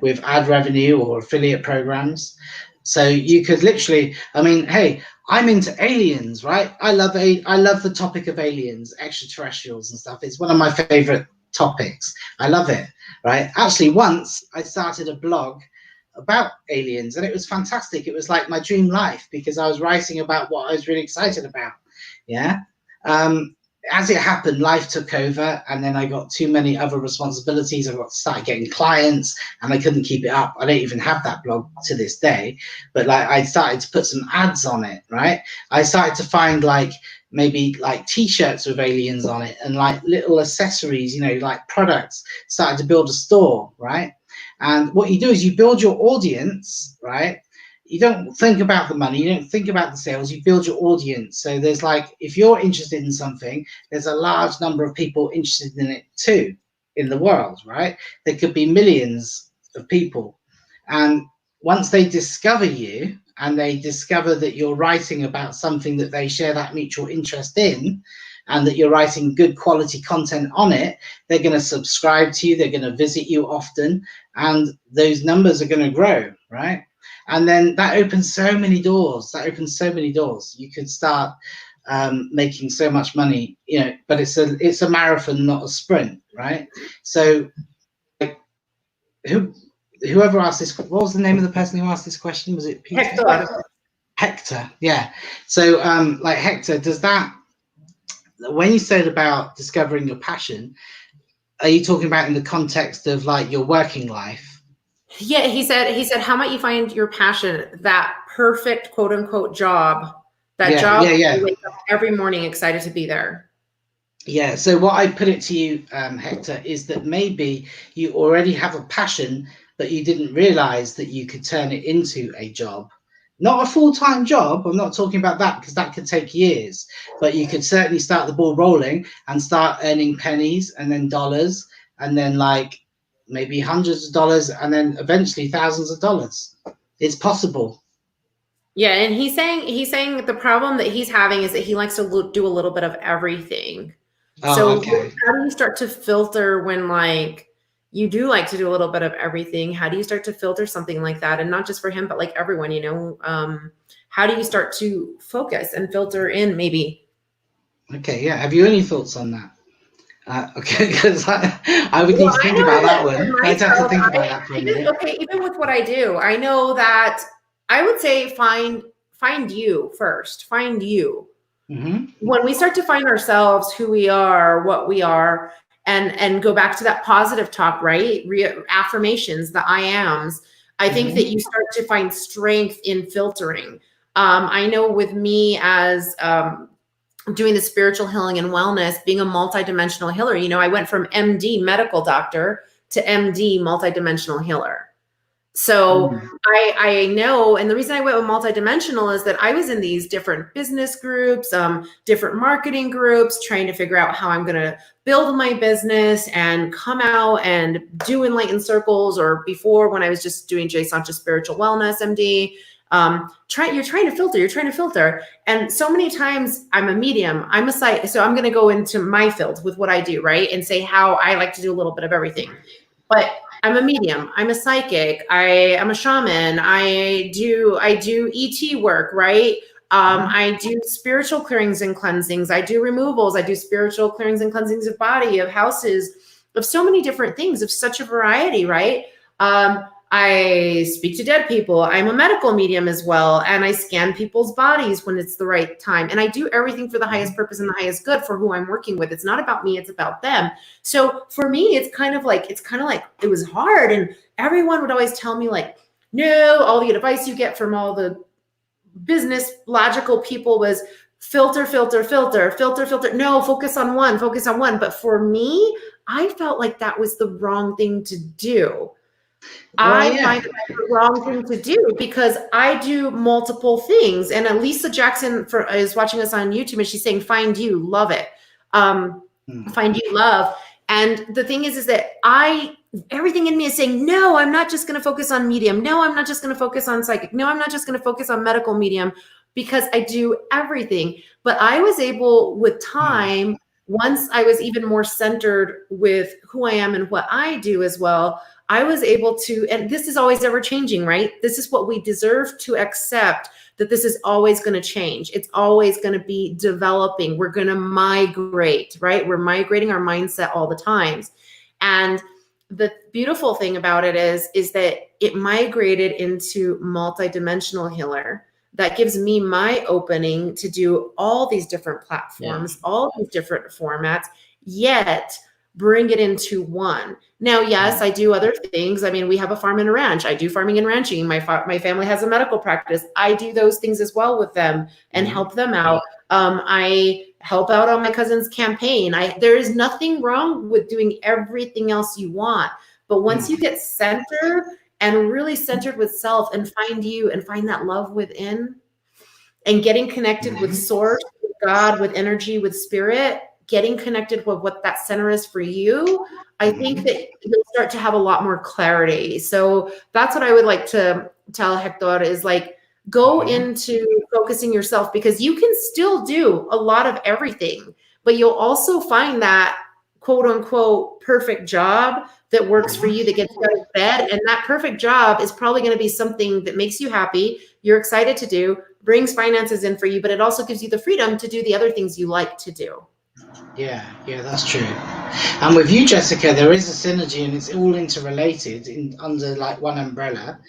with ad revenue or affiliate programs. So you could literally, I mean, hey, I'm into aliens, right? I love the topic of aliens, extraterrestrials and stuff. It's one of my favorite topics. I love it, right? Actually, once I started a blog about aliens, and it was fantastic. It was like my dream life, because I was writing about what I was really excited about. Yeah. As it happened, life took over, and then I got too many other responsibilities. I started getting clients, and I couldn't keep it up. I don't even have that blog to this day, but like I started to put some ads on it, right? I started to find like maybe like t-shirts with aliens on it, and like little accessories, like products. Started to build a store, right? And what you do is you build your audience, right? You don't think about the money, you don't think about the sales, you build your audience. So there's like, if you're interested in something, there's a large number of people interested in it too in the world, right? There could be millions of people. And once they discover you, and they discover that you're writing about something that they share that mutual interest in, and that you're writing good quality content on it, they're going to subscribe to you, they're going to visit you often, and those numbers are going to grow, right? And then that opens so many doors. You could start making so much money, but it's a marathon, not a sprint, right? So like, whoever asked this, what was the name of the person who asked this question? Was it Peter? Hector, yeah. So like, Hector, does that, when you said about discovering your passion, are you talking about in the context of like your working life? Yeah, he said, how might you find your passion, that perfect quote unquote job, job you wake up every morning excited to be there? Yeah, so what I put it to you, Hector, is that maybe you already have a passion, but you didn't realize that you could turn it into a job. Not a full-time job, I'm not talking about that, because that could take years, but you could certainly start the ball rolling and start earning pennies, and then dollars, and then like maybe hundreds of dollars, and then eventually thousands of dollars. It's possible. Yeah, and he's saying the problem that he's having is that he likes to do a little bit of everything. So okay. How do you start to filter when like you do like to do a little bit of everything? How do you start to filter something like that? And not just for him, but like everyone, how do you start to focus and filter in maybe? Okay, yeah. Have you any thoughts on that? Okay, because I would need to think about that one. I'd have to think about that for a minute. Okay, even with what I do, I know that I would say find you first. Find you. Mm-hmm. When we start to find ourselves, who we are, what we are, and go back to that positive talk, right? Affirmations, the I ams. I think that you start to find strength in filtering. I know with me as doing the spiritual healing and wellness, being a multidimensional healer, I went from MD, medical doctor, to MD multidimensional healer. So Mm. I know, and the reason I went with multidimensional is that I was in these different business groups, different marketing groups, trying to figure out how I'm going to build my business and come out and do enlightened circles, or before when I was just doing Jay Sanchez Spiritual Wellness MD. You're trying to filter. And so many times I'm a medium, I'm a psychic. So I'm going to go into my field with what I do, right? And say how I like to do a little bit of everything. But I'm a medium, I'm a psychic, I am a shaman, I do ET work, right? I do spiritual clearings and cleansings, I do removals, I do spiritual clearings and cleansings of body, of houses, of so many different things, of such a variety, right? I speak to dead people. I'm a medical medium as well. And I scan people's bodies when it's the right time. And I do everything for the highest purpose and the highest good for who I'm working with. It's not about me, it's about them. So for me, it's kind of like it was hard. And everyone would always tell me like, no, all the advice you get from all the business logical people was filter. No, focus on one. But for me, I felt like that was the wrong thing to do. I find it the wrong thing to do because I do multiple things. And Lisa Jackson is watching us on YouTube, and she's saying, find you, love it. Find you, love. And the thing is that everything in me is saying, no, I'm not just going to focus on medium. No, I'm not just going to focus on psychic. No, I'm not just going to focus on medical medium, because I do everything. But I was able with time, once I was even more centered with who I am and what I do as well, I was able to, and this is always ever changing, right? This is what we deserve to accept, that this is always going to change. It's always going to be developing. We're going to migrate, right? We're migrating our mindset all the times. And the beautiful thing about it is that it migrated into multidimensional healer. That gives me my opening to do all these different platforms, all these different formats, yet bring it into one. Now, yes, I do other things. I mean, we have a farm and a ranch. I do farming and ranching. My family has a medical practice. I do those things as well with them and help them out. I help out on my cousin's campaign. There is nothing wrong with doing everything else you want. But once you get centered and really centered with self and find you and find that love within and getting connected with source, with God, with energy, with spirit, getting connected with what that center is for you, I think that you'll start to have a lot more clarity. So that's what I would like to tell Hector is like, go into focusing yourself, because you can still do a lot of everything, but you'll also find that quote unquote perfect job that works for you, that gets you out of bed. And that perfect job is probably going to be something that makes you happy, you're excited to do, brings finances in for you, but it also gives you the freedom to do the other things you like to do. Yeah, that's true. And with you, Jessica, there is a synergy, and it's all interrelated under like one umbrella.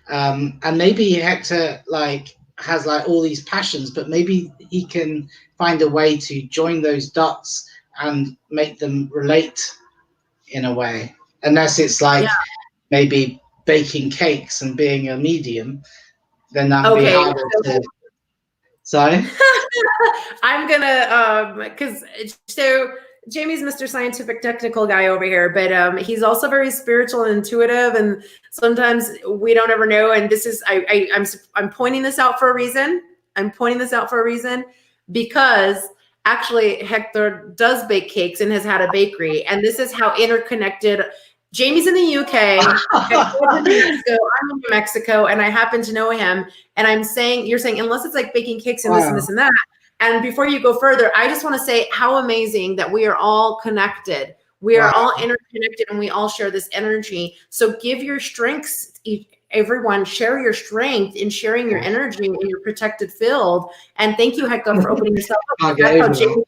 And maybe Hector has all these passions, but maybe he can find a way to join those dots and make them relate in a way. Unless it's maybe baking cakes and being a medium, then that'd be harder to. Sorry. I'm gonna because so Jamie's Mr. Scientific Technical guy over here, but he's also very spiritual and intuitive, and sometimes we don't ever know. And this is I'm pointing this out for a reason. Because actually Hector does bake cakes and has had a bakery, and this is how interconnected. Jamie's in the UK, I'm in New Mexico, and I happen to know him. And you're saying, unless it's like baking cakes and this and this and that. And before you go further, I just want to say how amazing that we are all connected. We are all interconnected, and we all share this energy. So give your strengths, everyone, share your strength in sharing your energy in your protected field. And thank you, Hector, for opening yourself up. That's how Jamie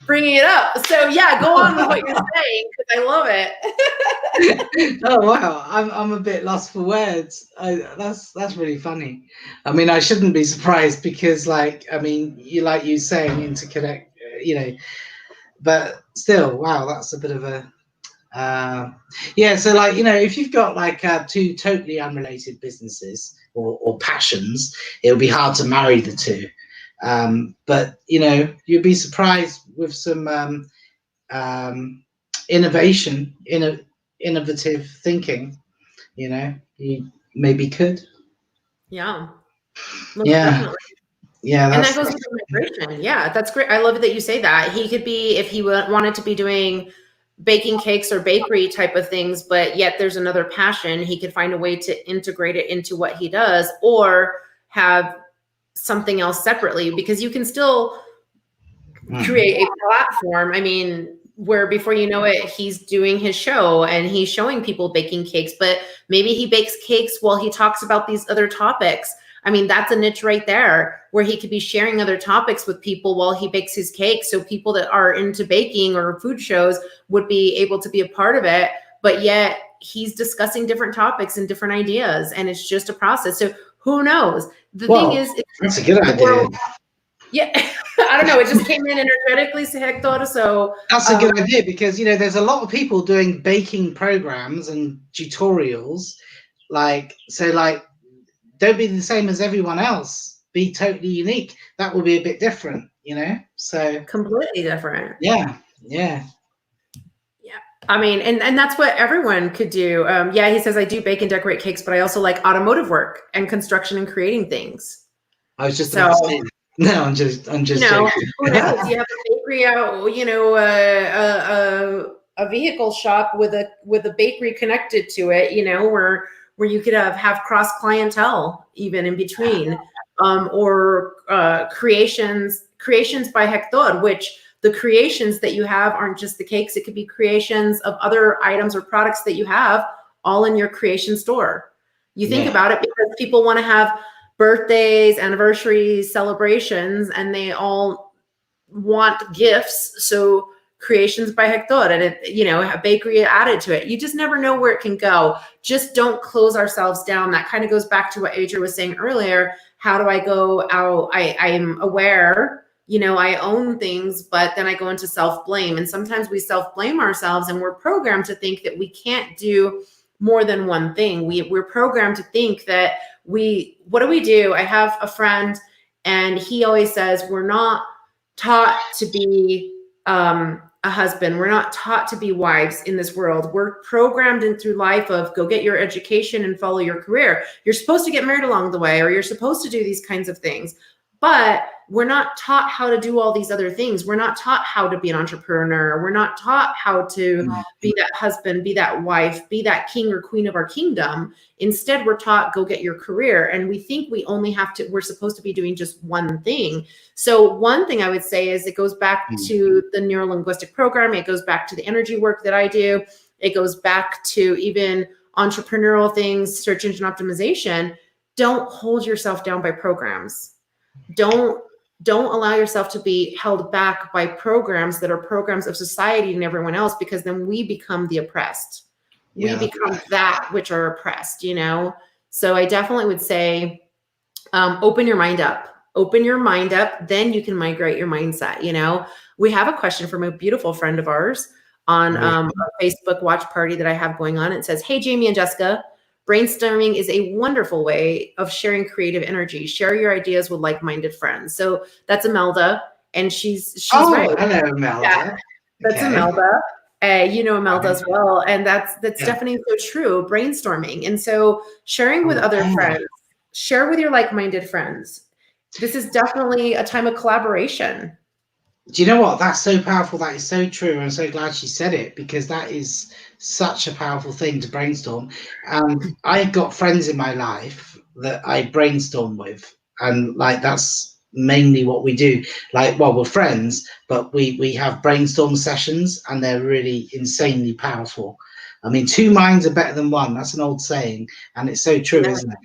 bringing it up. So yeah, go on with what you're saying, because I love it. Oh wow, I'm a bit lost for words. That's really funny. I mean, I shouldn't be surprised, because you saying interconnect, but still, wow, that's a bit of a so if you've got two totally unrelated businesses or passions, it'll be hard to marry the two. But you'd be surprised with some innovation innovative thinking, you maybe could. Yeah, most Yeah. definitely. Yeah, And that goes with the migration. Yeah, that's great. I love it that you say that. He could be, if he wanted to be doing baking cakes or bakery type of things, but yet there's another passion, he could find a way to integrate it into what he does, or have something else separately, because you can still create a platform. I mean, where before you know it, he's doing his show and he's showing people baking cakes, but maybe he bakes cakes while he talks about these other topics. I mean, that's a niche right there where he could be sharing other topics with people while he bakes his cake. So people that are into baking or food shows would be able to be a part of it, but yet he's discussing different topics and different ideas, and it's just a process. So who knows? The thing is, that's a good idea. Yeah, I don't know. It just came in energetically, Hector. So that's a good idea, because there's a lot of people doing baking programs and tutorials. Don't be the same as everyone else. Be totally unique. That will be a bit different, So completely different. Yeah. I mean, and that's what everyone could do. Yeah, he says, I do bake and decorate cakes, but I also like automotive work and construction and creating things. I was just about to say that. No, I'm just joking. Who knows? You have a bakery out, a vehicle shop with a bakery connected to it, where you could have cross clientele even in between, or creations by Hector, which the creations that you have aren't just the cakes. It could be creations of other items or products that you have all in your creation store. You think about it, because people want to have birthdays, anniversaries, celebrations, and they all want gifts. So creations by Hector, and a bakery added to it. You just never know where it can go. Just don't close ourselves down. That kind of goes back to what Adria was saying earlier. How do I go out? I'm aware, I own things, but then I go into self-blame. And sometimes we self-blame ourselves, and we're programmed to think that we can't do more than one thing. We're programmed to think that what do? I have a friend, and he always says, we're not taught to be a husband. We're not taught to be wives in this world. We're programmed in through life of go get your education and follow your career. You're supposed to get married along the way, or you're supposed to do these kinds of things. But we're not taught how to do all these other things. We're not taught how to be an entrepreneur. We're not taught how to be that husband, be that wife, be that king or queen of our kingdom. Instead, we're taught, go get your career. And we think we're supposed to be doing just one thing. So one thing I would say is it goes back to the neuro-linguistic programming. It goes back to the energy work that I do. It goes back to even entrepreneurial things, search engine optimization. Don't hold yourself down by programs. Don't allow yourself to be held back by programs that are programs of society and everyone else, because then we become the oppressed. We become that which are oppressed, So I definitely would say, open your mind up. Open your mind up, then you can migrate your mindset. We have a question from a beautiful friend of ours on a Facebook watch party that I have going on. It says, hey, Jamie and Jessica, brainstorming is a wonderful way of sharing creative energy. Share your ideas with like-minded friends. So that's Imelda, and she's right. Hello, Imelda. Yeah, that's Imelda. Imelda as well, and that's definitely so true. Brainstorming, and so sharing with other friends. Share with your like-minded friends. This is definitely a time of collaboration. Do you know what? That's so powerful. That is so true. I'm so glad she said it, because that is such a powerful thing to brainstorm. I've got friends in my life that I brainstorm with, and that's mainly what we do. We're friends, but we have brainstorm sessions, and they're really insanely powerful. I mean, two minds are better than one. That's an old saying, and it's so true, isn't it?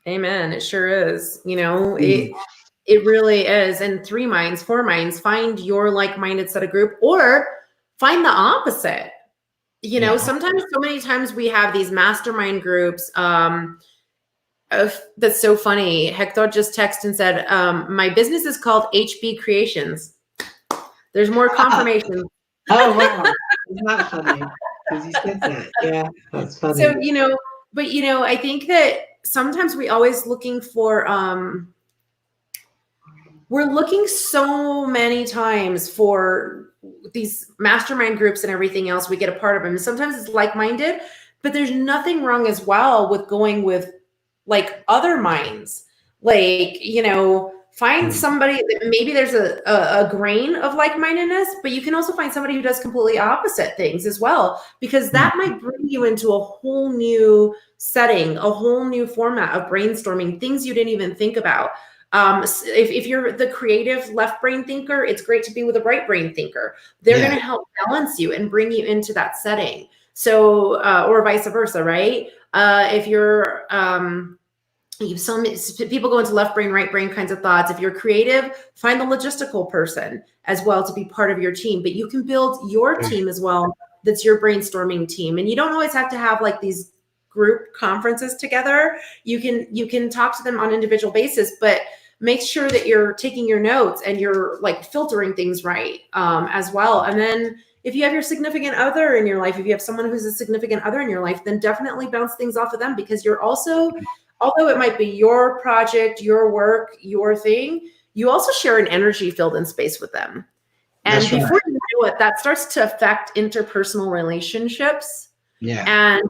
Amen. It sure is. It really is. And 3 minds, 4 minds, find your like-minded set of group, or find the opposite. Sometimes, so many times we have these mastermind groups. That's so funny. Hector just texted and said, my business is called HB Creations. There's more confirmation. Oh, wow. Isn't that funny? Because you said that. Yeah, that's funny. So, but, I think that sometimes we always looking for, we're looking so many times for these mastermind groups and everything else, we get a part of them. And sometimes it's like-minded, but there's nothing wrong as well with going with like other minds. Like, find somebody that maybe there's a grain of like-mindedness, but you can also find somebody who does completely opposite things as well, because that might bring you into a whole new setting, a whole new format of brainstorming, things you didn't even think about. If you're the creative left brain thinker, it's great to be with a right brain thinker. They're going to help balance you and bring you into that setting. So, or vice versa, right? If you're, some people go into left brain, right brain kinds of thoughts. If you're creative, find the logistical person as well to be part of your team. But you can build your team as well. That's your brainstorming team, and you don't always have to have like these group conferences together. You can talk to them on an individual basis, but make sure that you're taking your notes and you're like filtering things right as well. And then if you have your significant other in your life, if you have someone who's a significant other in your life, then definitely bounce things off of them, because you're also, although it might be your project, your work, your thing, you also share an energy filled in space with them. And before you know it, that starts to affect interpersonal relationships. Yeah. And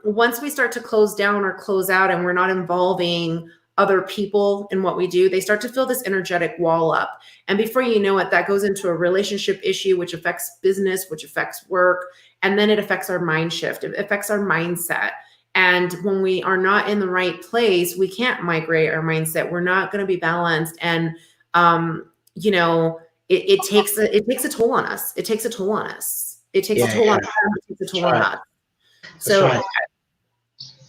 once we start to close down or close out and we're not involving other people in what we do, they start to fill this energetic wall up. And before you know it, that goes into a relationship issue, which affects business, which affects work. And then it affects our mind shift. It affects our mindset. And when we are not in the right place, we can't migrate our mindset. We're not going to be balanced. And, it takes a toll on us. It takes a toll on us. It takes a toll on us. It takes a toll on us. So,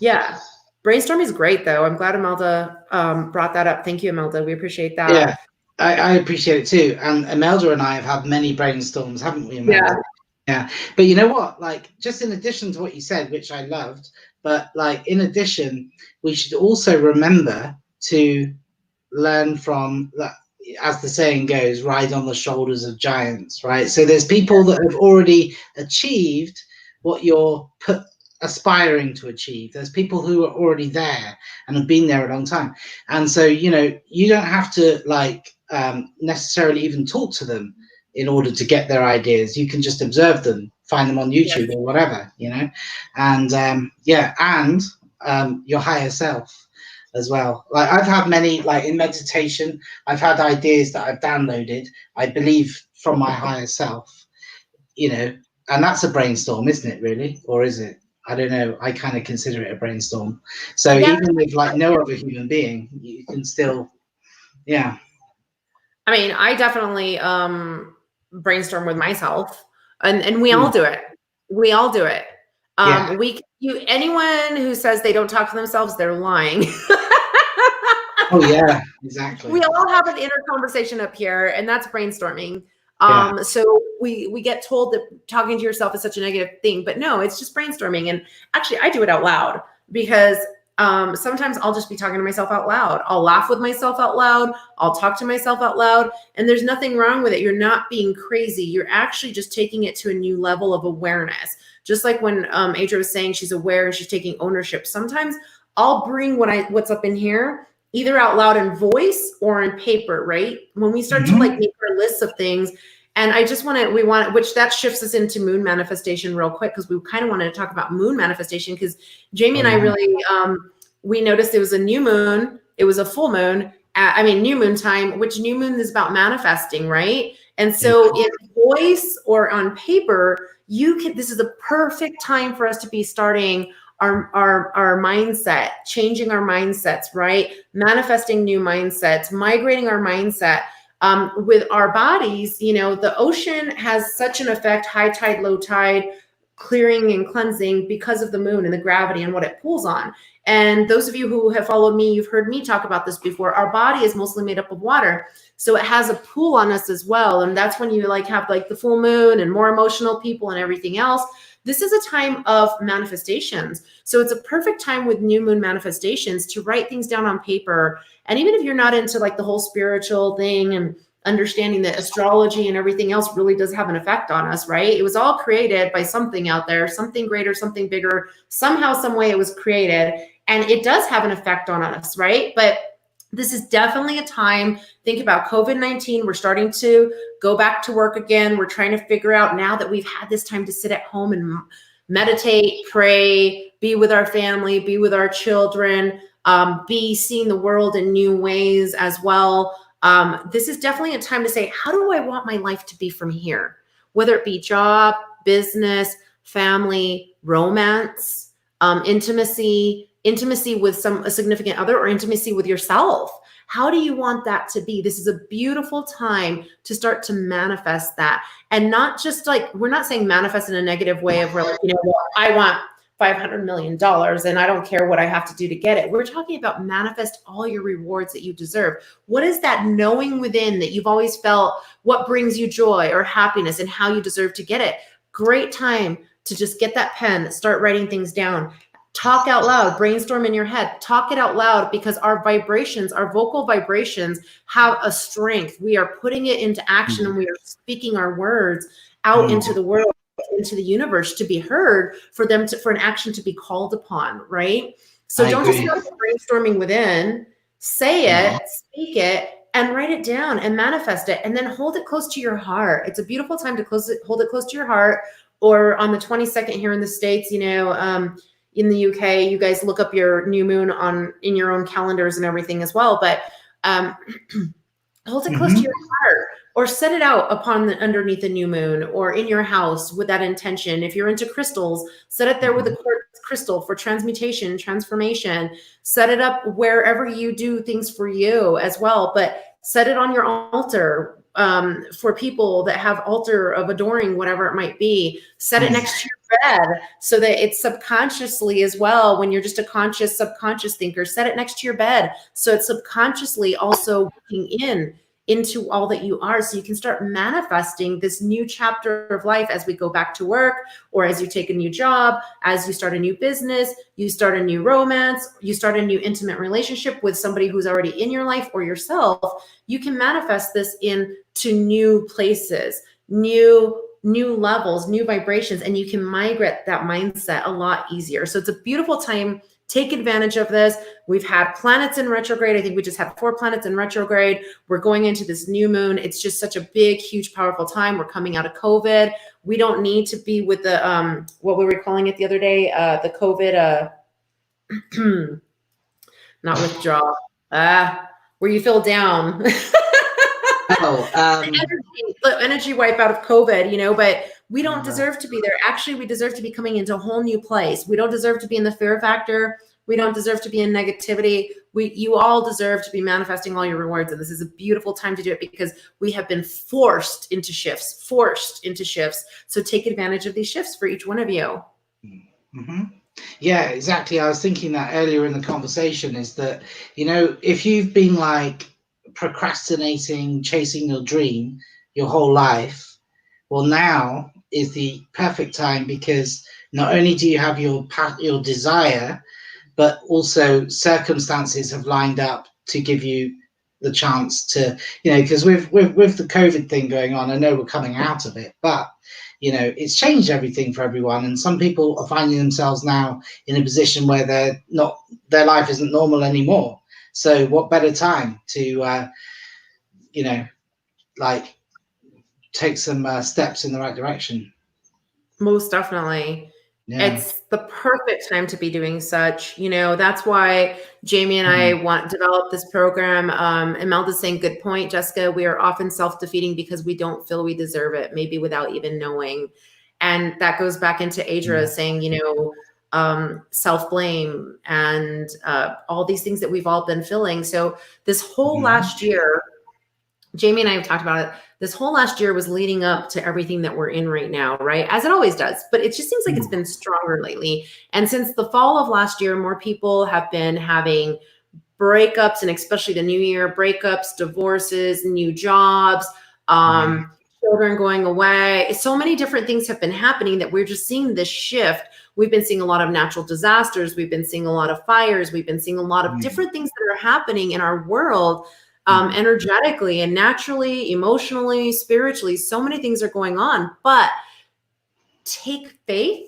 yeah. Brainstorming is great, though. I'm glad Imelda brought that up. Thank you, Imelda. We appreciate that. Yeah, I appreciate it too. And Imelda and I have had many brainstorms, haven't we, Imelda? Yeah. But you know what? Like, just in addition to what you said, which I loved, but like in addition, we should also remember to learn from that. As the saying goes, ride on the shoulders of giants, right? So there's people that have already achieved what you're aspiring to achieve. There's people who are already there and have been there a long time. And so, you don't have to like necessarily even talk to them in order to get their ideas. You can just observe them, find them on YouTube or whatever, and your higher self as well. Like I've had many, like in meditation, I've had ideas that I've downloaded, I believe, from my higher self, and that's a brainstorm, isn't it, really? Or is it? I don't know. I kind of consider it a brainstorm. So even with like no other human being, you can still, I mean, I definitely brainstorm with myself, and we all do it. We all do it. Anyone who says they don't talk to themselves, they're lying. Oh yeah, exactly. We all have an inner conversation up here, and that's brainstorming. So we get told that talking to yourself is such a negative thing, but no, it's just brainstorming. And actually I do it out loud, because sometimes I'll just be talking to myself out loud. I'll laugh with myself out loud. I'll talk to myself out loud, and there's nothing wrong with it. You're not being crazy. You're actually just taking it to a new level of awareness. Just like when Adria was saying she's aware and she's taking ownership. Sometimes I'll bring what's up in here either out loud in voice or in paper, right? When we start to like make our lists of things, and I just which that shifts us into moon manifestation real quick, because we kind of wanted to talk about moon manifestation, because Jamie and I really, we noticed it was a new moon, it was a full moon, new moon time, which new moon is about manifesting, right? And so in voice or on paper, this is a perfect time for us to be starting our mindset, changing our mindsets, right? Manifesting new mindsets, migrating our mindset. With our bodies, the ocean has such an effect, high tide, low tide, clearing and cleansing, because of the moon and the gravity and what it pulls on. And those of you who have followed me, you've heard me talk about this before. Our body is mostly made up of water, so it has a pull on us as well. And that's when you have the full moon and more emotional people and everything else. This is a time of manifestations. So it's a perfect time with new moon manifestations to write things down on paper. And even if you're not into the whole spiritual thing and understanding that astrology and everything else really does have an effect on us, right? It was all created by something out there, something greater, something bigger. Somehow, some way it was created, and it does have an effect on us, right? But this is definitely a time. Think about COVID-19. We're starting to go back to work again. We're trying to figure out, now that we've had this time to sit at home and meditate, pray, be with our family, be with our children, be seeing the world in new ways as well. This is definitely a time to say, how do I want my life to be from here? Whether it be job, business, family, romance, intimacy with a significant other, or intimacy with yourself. How do you want that to be? This is a beautiful time to start to manifest that. And not just like, we're not saying manifest in a negative way of, like, well, I want $500 million and I don't care what I have to do to get it. We're talking about manifest all your rewards that you deserve. What is that knowing within that you've always felt, what brings you joy or happiness, and how you deserve to get it? Great time to just get that pen, start writing things down. Talk out loud, brainstorm in your head, talk it out loud, because our vibrations, our vocal vibrations have a strength. We are putting it into action, and we are speaking our words out into the world, into the universe, to be heard, for an action to be called upon, right? So don't just start brainstorming within, say it, speak it, and write it down and manifest it, and then hold it close to your heart. It's a beautiful time to hold it close to your heart. Or on the 22nd here in the States, in the UK, you guys look up your new moon in your own calendars and everything as well. But hold it close to your heart, or set it out underneath the new moon, or in your house with that intention. If you're into crystals, set it there with a quartz crystal for transmutation, transformation. Set it up wherever you do things for you as well. But set it on your altar. For people that have altar of adoring, whatever it might be, set it next to your bed, so that it's subconsciously as well. When you're just a subconscious thinker, set it next to your bed, so it's subconsciously also looking into all that you are, so you can start manifesting this new chapter of life as we go back to work, or as you take a new job, as you start a new business, you start a new romance, you start a new intimate relationship with somebody who's already in your life, or yourself. You can manifest this into new places, new levels, new vibrations, and you can migrate that mindset a lot easier. So it's a beautiful time. Take advantage of this. We've had planets in retrograde. I think we just had 4 planets in retrograde. We're going into this new moon. It's just such a big, huge, powerful time. We're coming out of COVID. We don't need to be with the, what we were calling it the other day, the COVID, not withdrawal, where you feel down. Energy wipe out of COVID, but we don't deserve to be there. Actually, we deserve to be coming into a whole new place. We don't deserve to be in the fear factor. We don't deserve to be in negativity. You all deserve to be manifesting all your rewards. And this is a beautiful time to do it, because we have been forced into shifts. So take advantage of these shifts for each one of you. Yeah, exactly. I was thinking that earlier in the conversation, is that, if you've been like procrastinating, chasing your dream your whole life, well, now is the perfect time, because not only do you have your desire, but also circumstances have lined up to give you the chance to, because with the COVID thing going on, I know we're coming out of it, but it's changed everything for everyone, and some people are finding themselves now in a position where their life isn't normal anymore. So what better time to take some steps in the right direction? Most definitely. Yeah. It's the perfect time to be doing such. That's why Jamie and I develop this program. Imelda's saying, good point, Jessica. We are often self-defeating because we don't feel we deserve it, maybe without even knowing. And that goes back into Adra saying, self-blame and all these things that we've all been feeling. So this whole last year, Jamie and I have talked about it. This whole last year was leading up to everything that we're in right now, right? As it always does, but it just seems like it's been stronger lately. And since the fall of last year, more people have been having breakups, and especially the new year, breakups, divorces, new jobs, children going away. So many different things have been happening that we're just seeing this shift. We've been seeing a lot of natural disasters. We've been seeing a lot of fires. We've been seeing a lot of different things that are happening in our world. Energetically and naturally, emotionally, spiritually, so many things are going on, but take faith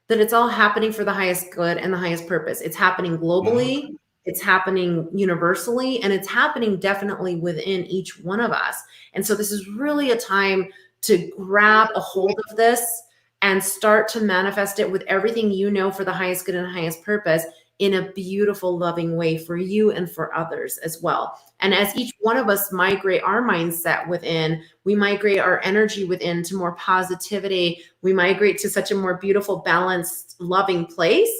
that it's all happening for the highest good and the highest purpose. It's happening globally. It's happening universally, and it's happening definitely within each one of us. And so this is really a time to grab a hold of this and start to manifest it with everything you know for the highest good and highest purpose in a beautiful, loving way for you and for others as well. And as each one of us migrate our mindset within, we migrate our energy within to more positivity, we migrate to such a more beautiful, balanced, loving place,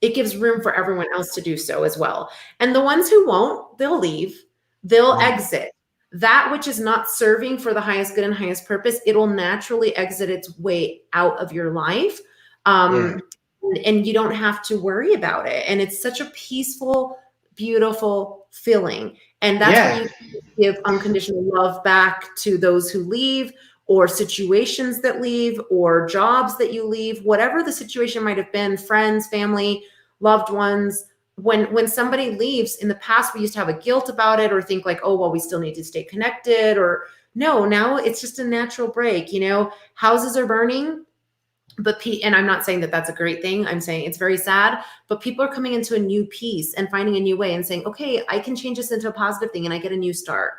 it gives room for everyone else to do so as well. And the ones who won't, they'll leave, they'll exit. That which is not serving for the highest good and highest purpose, it'll naturally exit its way out of your life. And you don't have to worry about it. And it's such a peaceful, beautiful feeling. And that's where you can give unconditional love back to those who leave, or situations that leave, or jobs that you leave, whatever the situation might have been, friends, family, loved ones. When somebody leaves, in the past, we used to have a guilt about it, or think like, oh, well, we still need to stay connected, or no, now it's just a natural break. Houses are burning, and I'm not saying that that's a great thing. I'm saying it's very sad, but people are coming into a new peace and finding a new way and saying, okay, I can change this into a positive thing and I get a new start.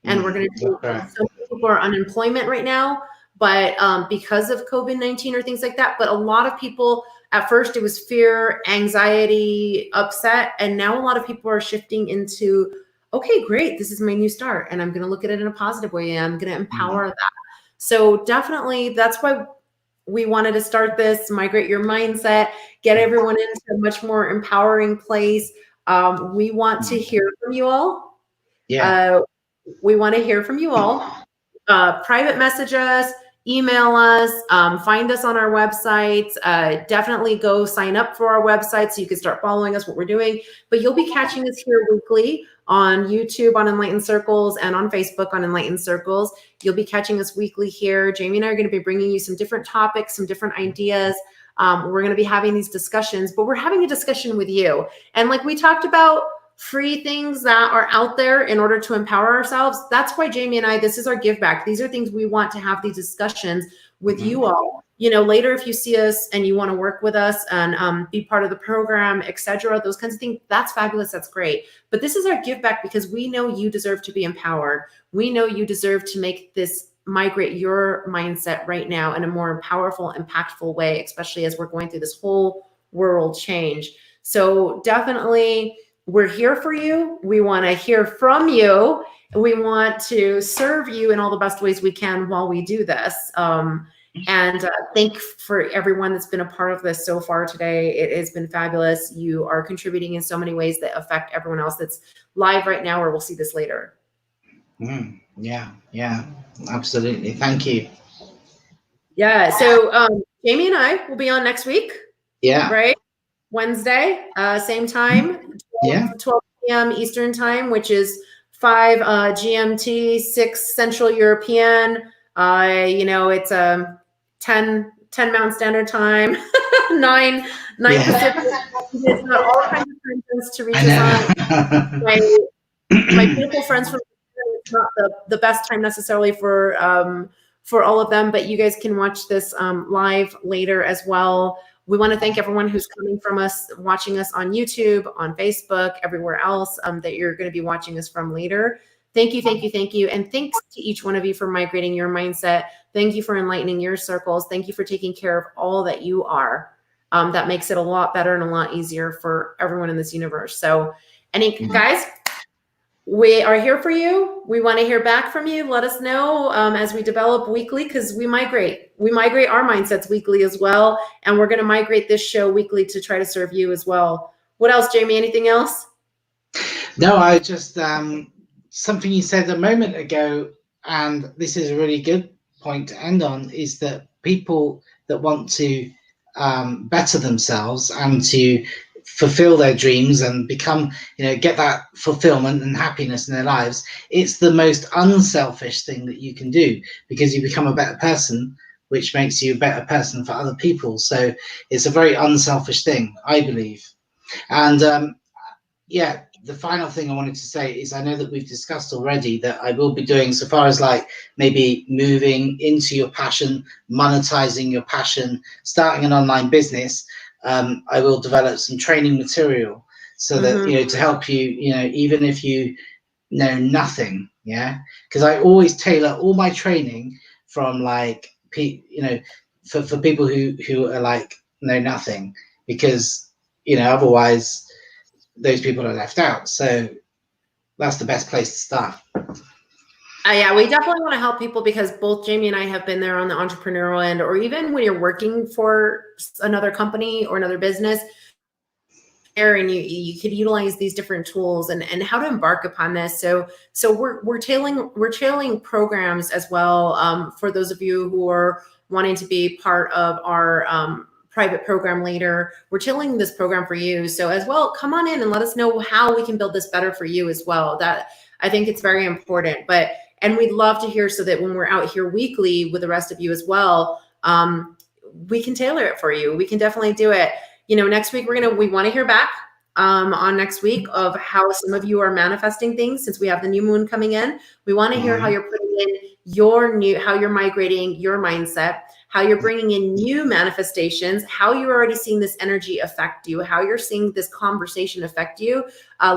And we're going to do, so many people are unemployment right now, but because of COVID-19 or things like that. But a lot of people, at first it was fear, anxiety, upset. And now a lot of people are shifting into, okay, great, this is my new start. And I'm going to look at it in a positive way. And I'm going to empower that. So definitely that's why we wanted to start this, migrate your mindset, get everyone into a much more empowering place. We want to hear from you all. We want to hear from you all. Private message us, email us, find us on our website. Definitely go sign up for our website so you can start following us, what we're doing. But you'll be catching us here weekly on YouTube on Enlightened Circles and on Facebook on Enlightened Circles. You'll be catching us weekly here. Jamie and I are going to be bringing you some different topics, some different ideas. We're going to be having these discussions, but we're having a discussion with you. And like we talked about, free things that are out there in order to empower ourselves. That's why Jamie and I, this is our give back. These are things we want to have these discussions with you all. Later, if you see us and you want to work with us and be part of the program, etc., those kinds of things, that's fabulous. That's great. But this is our give back because we know you deserve to be empowered. We know you deserve to make this migrate your mindset right now in a more powerful, impactful way, especially as we're going through this whole world change. So definitely, we're here for you. We want to hear from you. We want to serve you in all the best ways we can while we do this. And thank for everyone that's been a part of this so far today. It has been fabulous. You are contributing in so many ways that affect everyone else that's live right now, or we'll see this later. Yeah, absolutely. Thank you. Yeah. So Jamie and I will be on next week. Yeah. Right. Wednesday, same time, 12 p.m. Eastern time, which is 5 GMT, 6 Central European. It's 10 Mountain Standard Time, 9 Pacific. It's got all kinds of time zones to reach us on. My beautiful friends from it's not the best time necessarily for all of them, but you guys can watch this live later as well. We want to thank everyone who's coming from us, watching us on YouTube, on Facebook, everywhere else that you're going to be watching us from later. Thank you, thank you, thank you. And thanks to each one of you for migrating your mindset. Thank you for enlightening your circles. Thank you for taking care of all that you are. That makes it a lot better and a lot easier for everyone in this universe. So, guys, we are here for you. We want to hear back from you. Let us know as we develop weekly, because we migrate our mindsets weekly as well. And we're going to migrate this show weekly to try to serve you as well. What else, Jamie? Anything else? No, I just, something you said a moment ago, and this is a really good point to end on, is that people that want to better themselves and to fulfill their dreams and become, get that fulfillment and happiness in their lives, it's the most unselfish thing that you can do, because you become a better person, which makes you a better person for other people. So it's a very unselfish thing, I believe. And the final thing I wanted to say is, I know that we've discussed already that I will be doing, so far as like maybe moving into your passion, monetizing your passion, starting an online business, I will develop some training material. so that, you know, to help you, you know, even if you know nothing, yeah, because I always tailor all my training from like, you know, for people who are like know nothing, because, you know, otherwise those people are left out. So that's the best place to start. Yeah, we definitely want to help people, because both Jamie and I have been there on the entrepreneurial end, or even when you're working for another company or another business, and you could utilize these different tools and how to embark upon this. So we're tailing programs as well, for those of you who are wanting to be part of our private program later. We're tailing this program for you. So as well, come on in and let us know how we can build this better for you as well. That, I think it's very important. And we'd love to hear, so that when we're out here weekly with the rest of you as well, we can tailor it for you. We can definitely do it. You know, next week we want to hear back on next week of how some of you are manifesting things, since we have the new moon coming in. We want to hear how you're putting in how you're migrating your mindset, how you're bringing in new manifestations, how you're already seeing this energy affect you, how you're seeing this conversation affect you.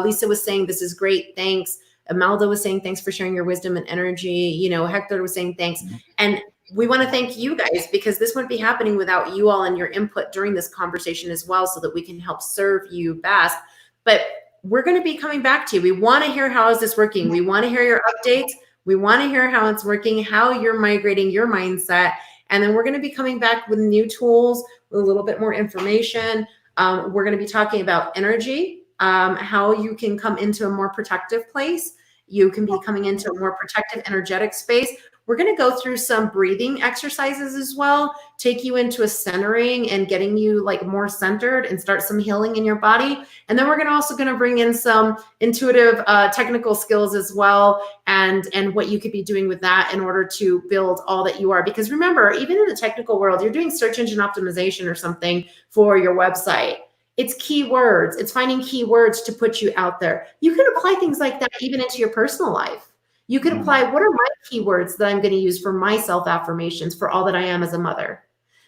Lisa was saying, this is great, thanks. Imelda was saying, thanks for sharing your wisdom and energy. You know, Hector was saying, thanks. And we want to thank you guys, because this wouldn't be happening without you all and your input during this conversation as well, so that we can help serve you best. But we're going to be coming back to you. We want to hear, how is this working? We want to hear your updates. We want to hear how it's working, how you're migrating your mindset. And then we're going to be coming back with new tools, with a little bit more information. We're going to be talking about energy, how you can come into a more protective place. You can be coming into a more protective energetic space. We're going to go through some breathing exercises as well, take you into a centering and getting you like more centered and start some healing in your body. And then we're also going to bring in some intuitive technical skills as well, and what you could be doing with that in order to build all that you are. Because remember, even in the technical world, you're doing search engine optimization or something for your website. It's keywords. It's finding keywords to put you out there. You can apply things like that even into your personal life. You could apply, what are my keywords that I'm going to use for my self-affirmations for all that I am as a mother?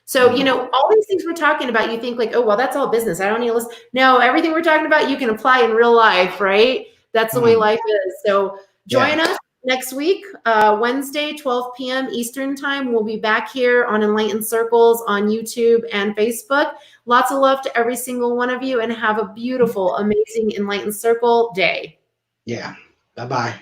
So, you know, all these things we're talking about, you think like, oh, well, that's all business, I don't need to listen. No, everything we're talking about, you can apply in real life, right? That's the way life is. So join us next week, Wednesday, 12 p.m. Eastern time. We'll be back here on Enlightened Circles on YouTube and Facebook. Lots of love to every single one of you, and have a beautiful, amazing Enlightened Circle day. Yeah. Bye-bye.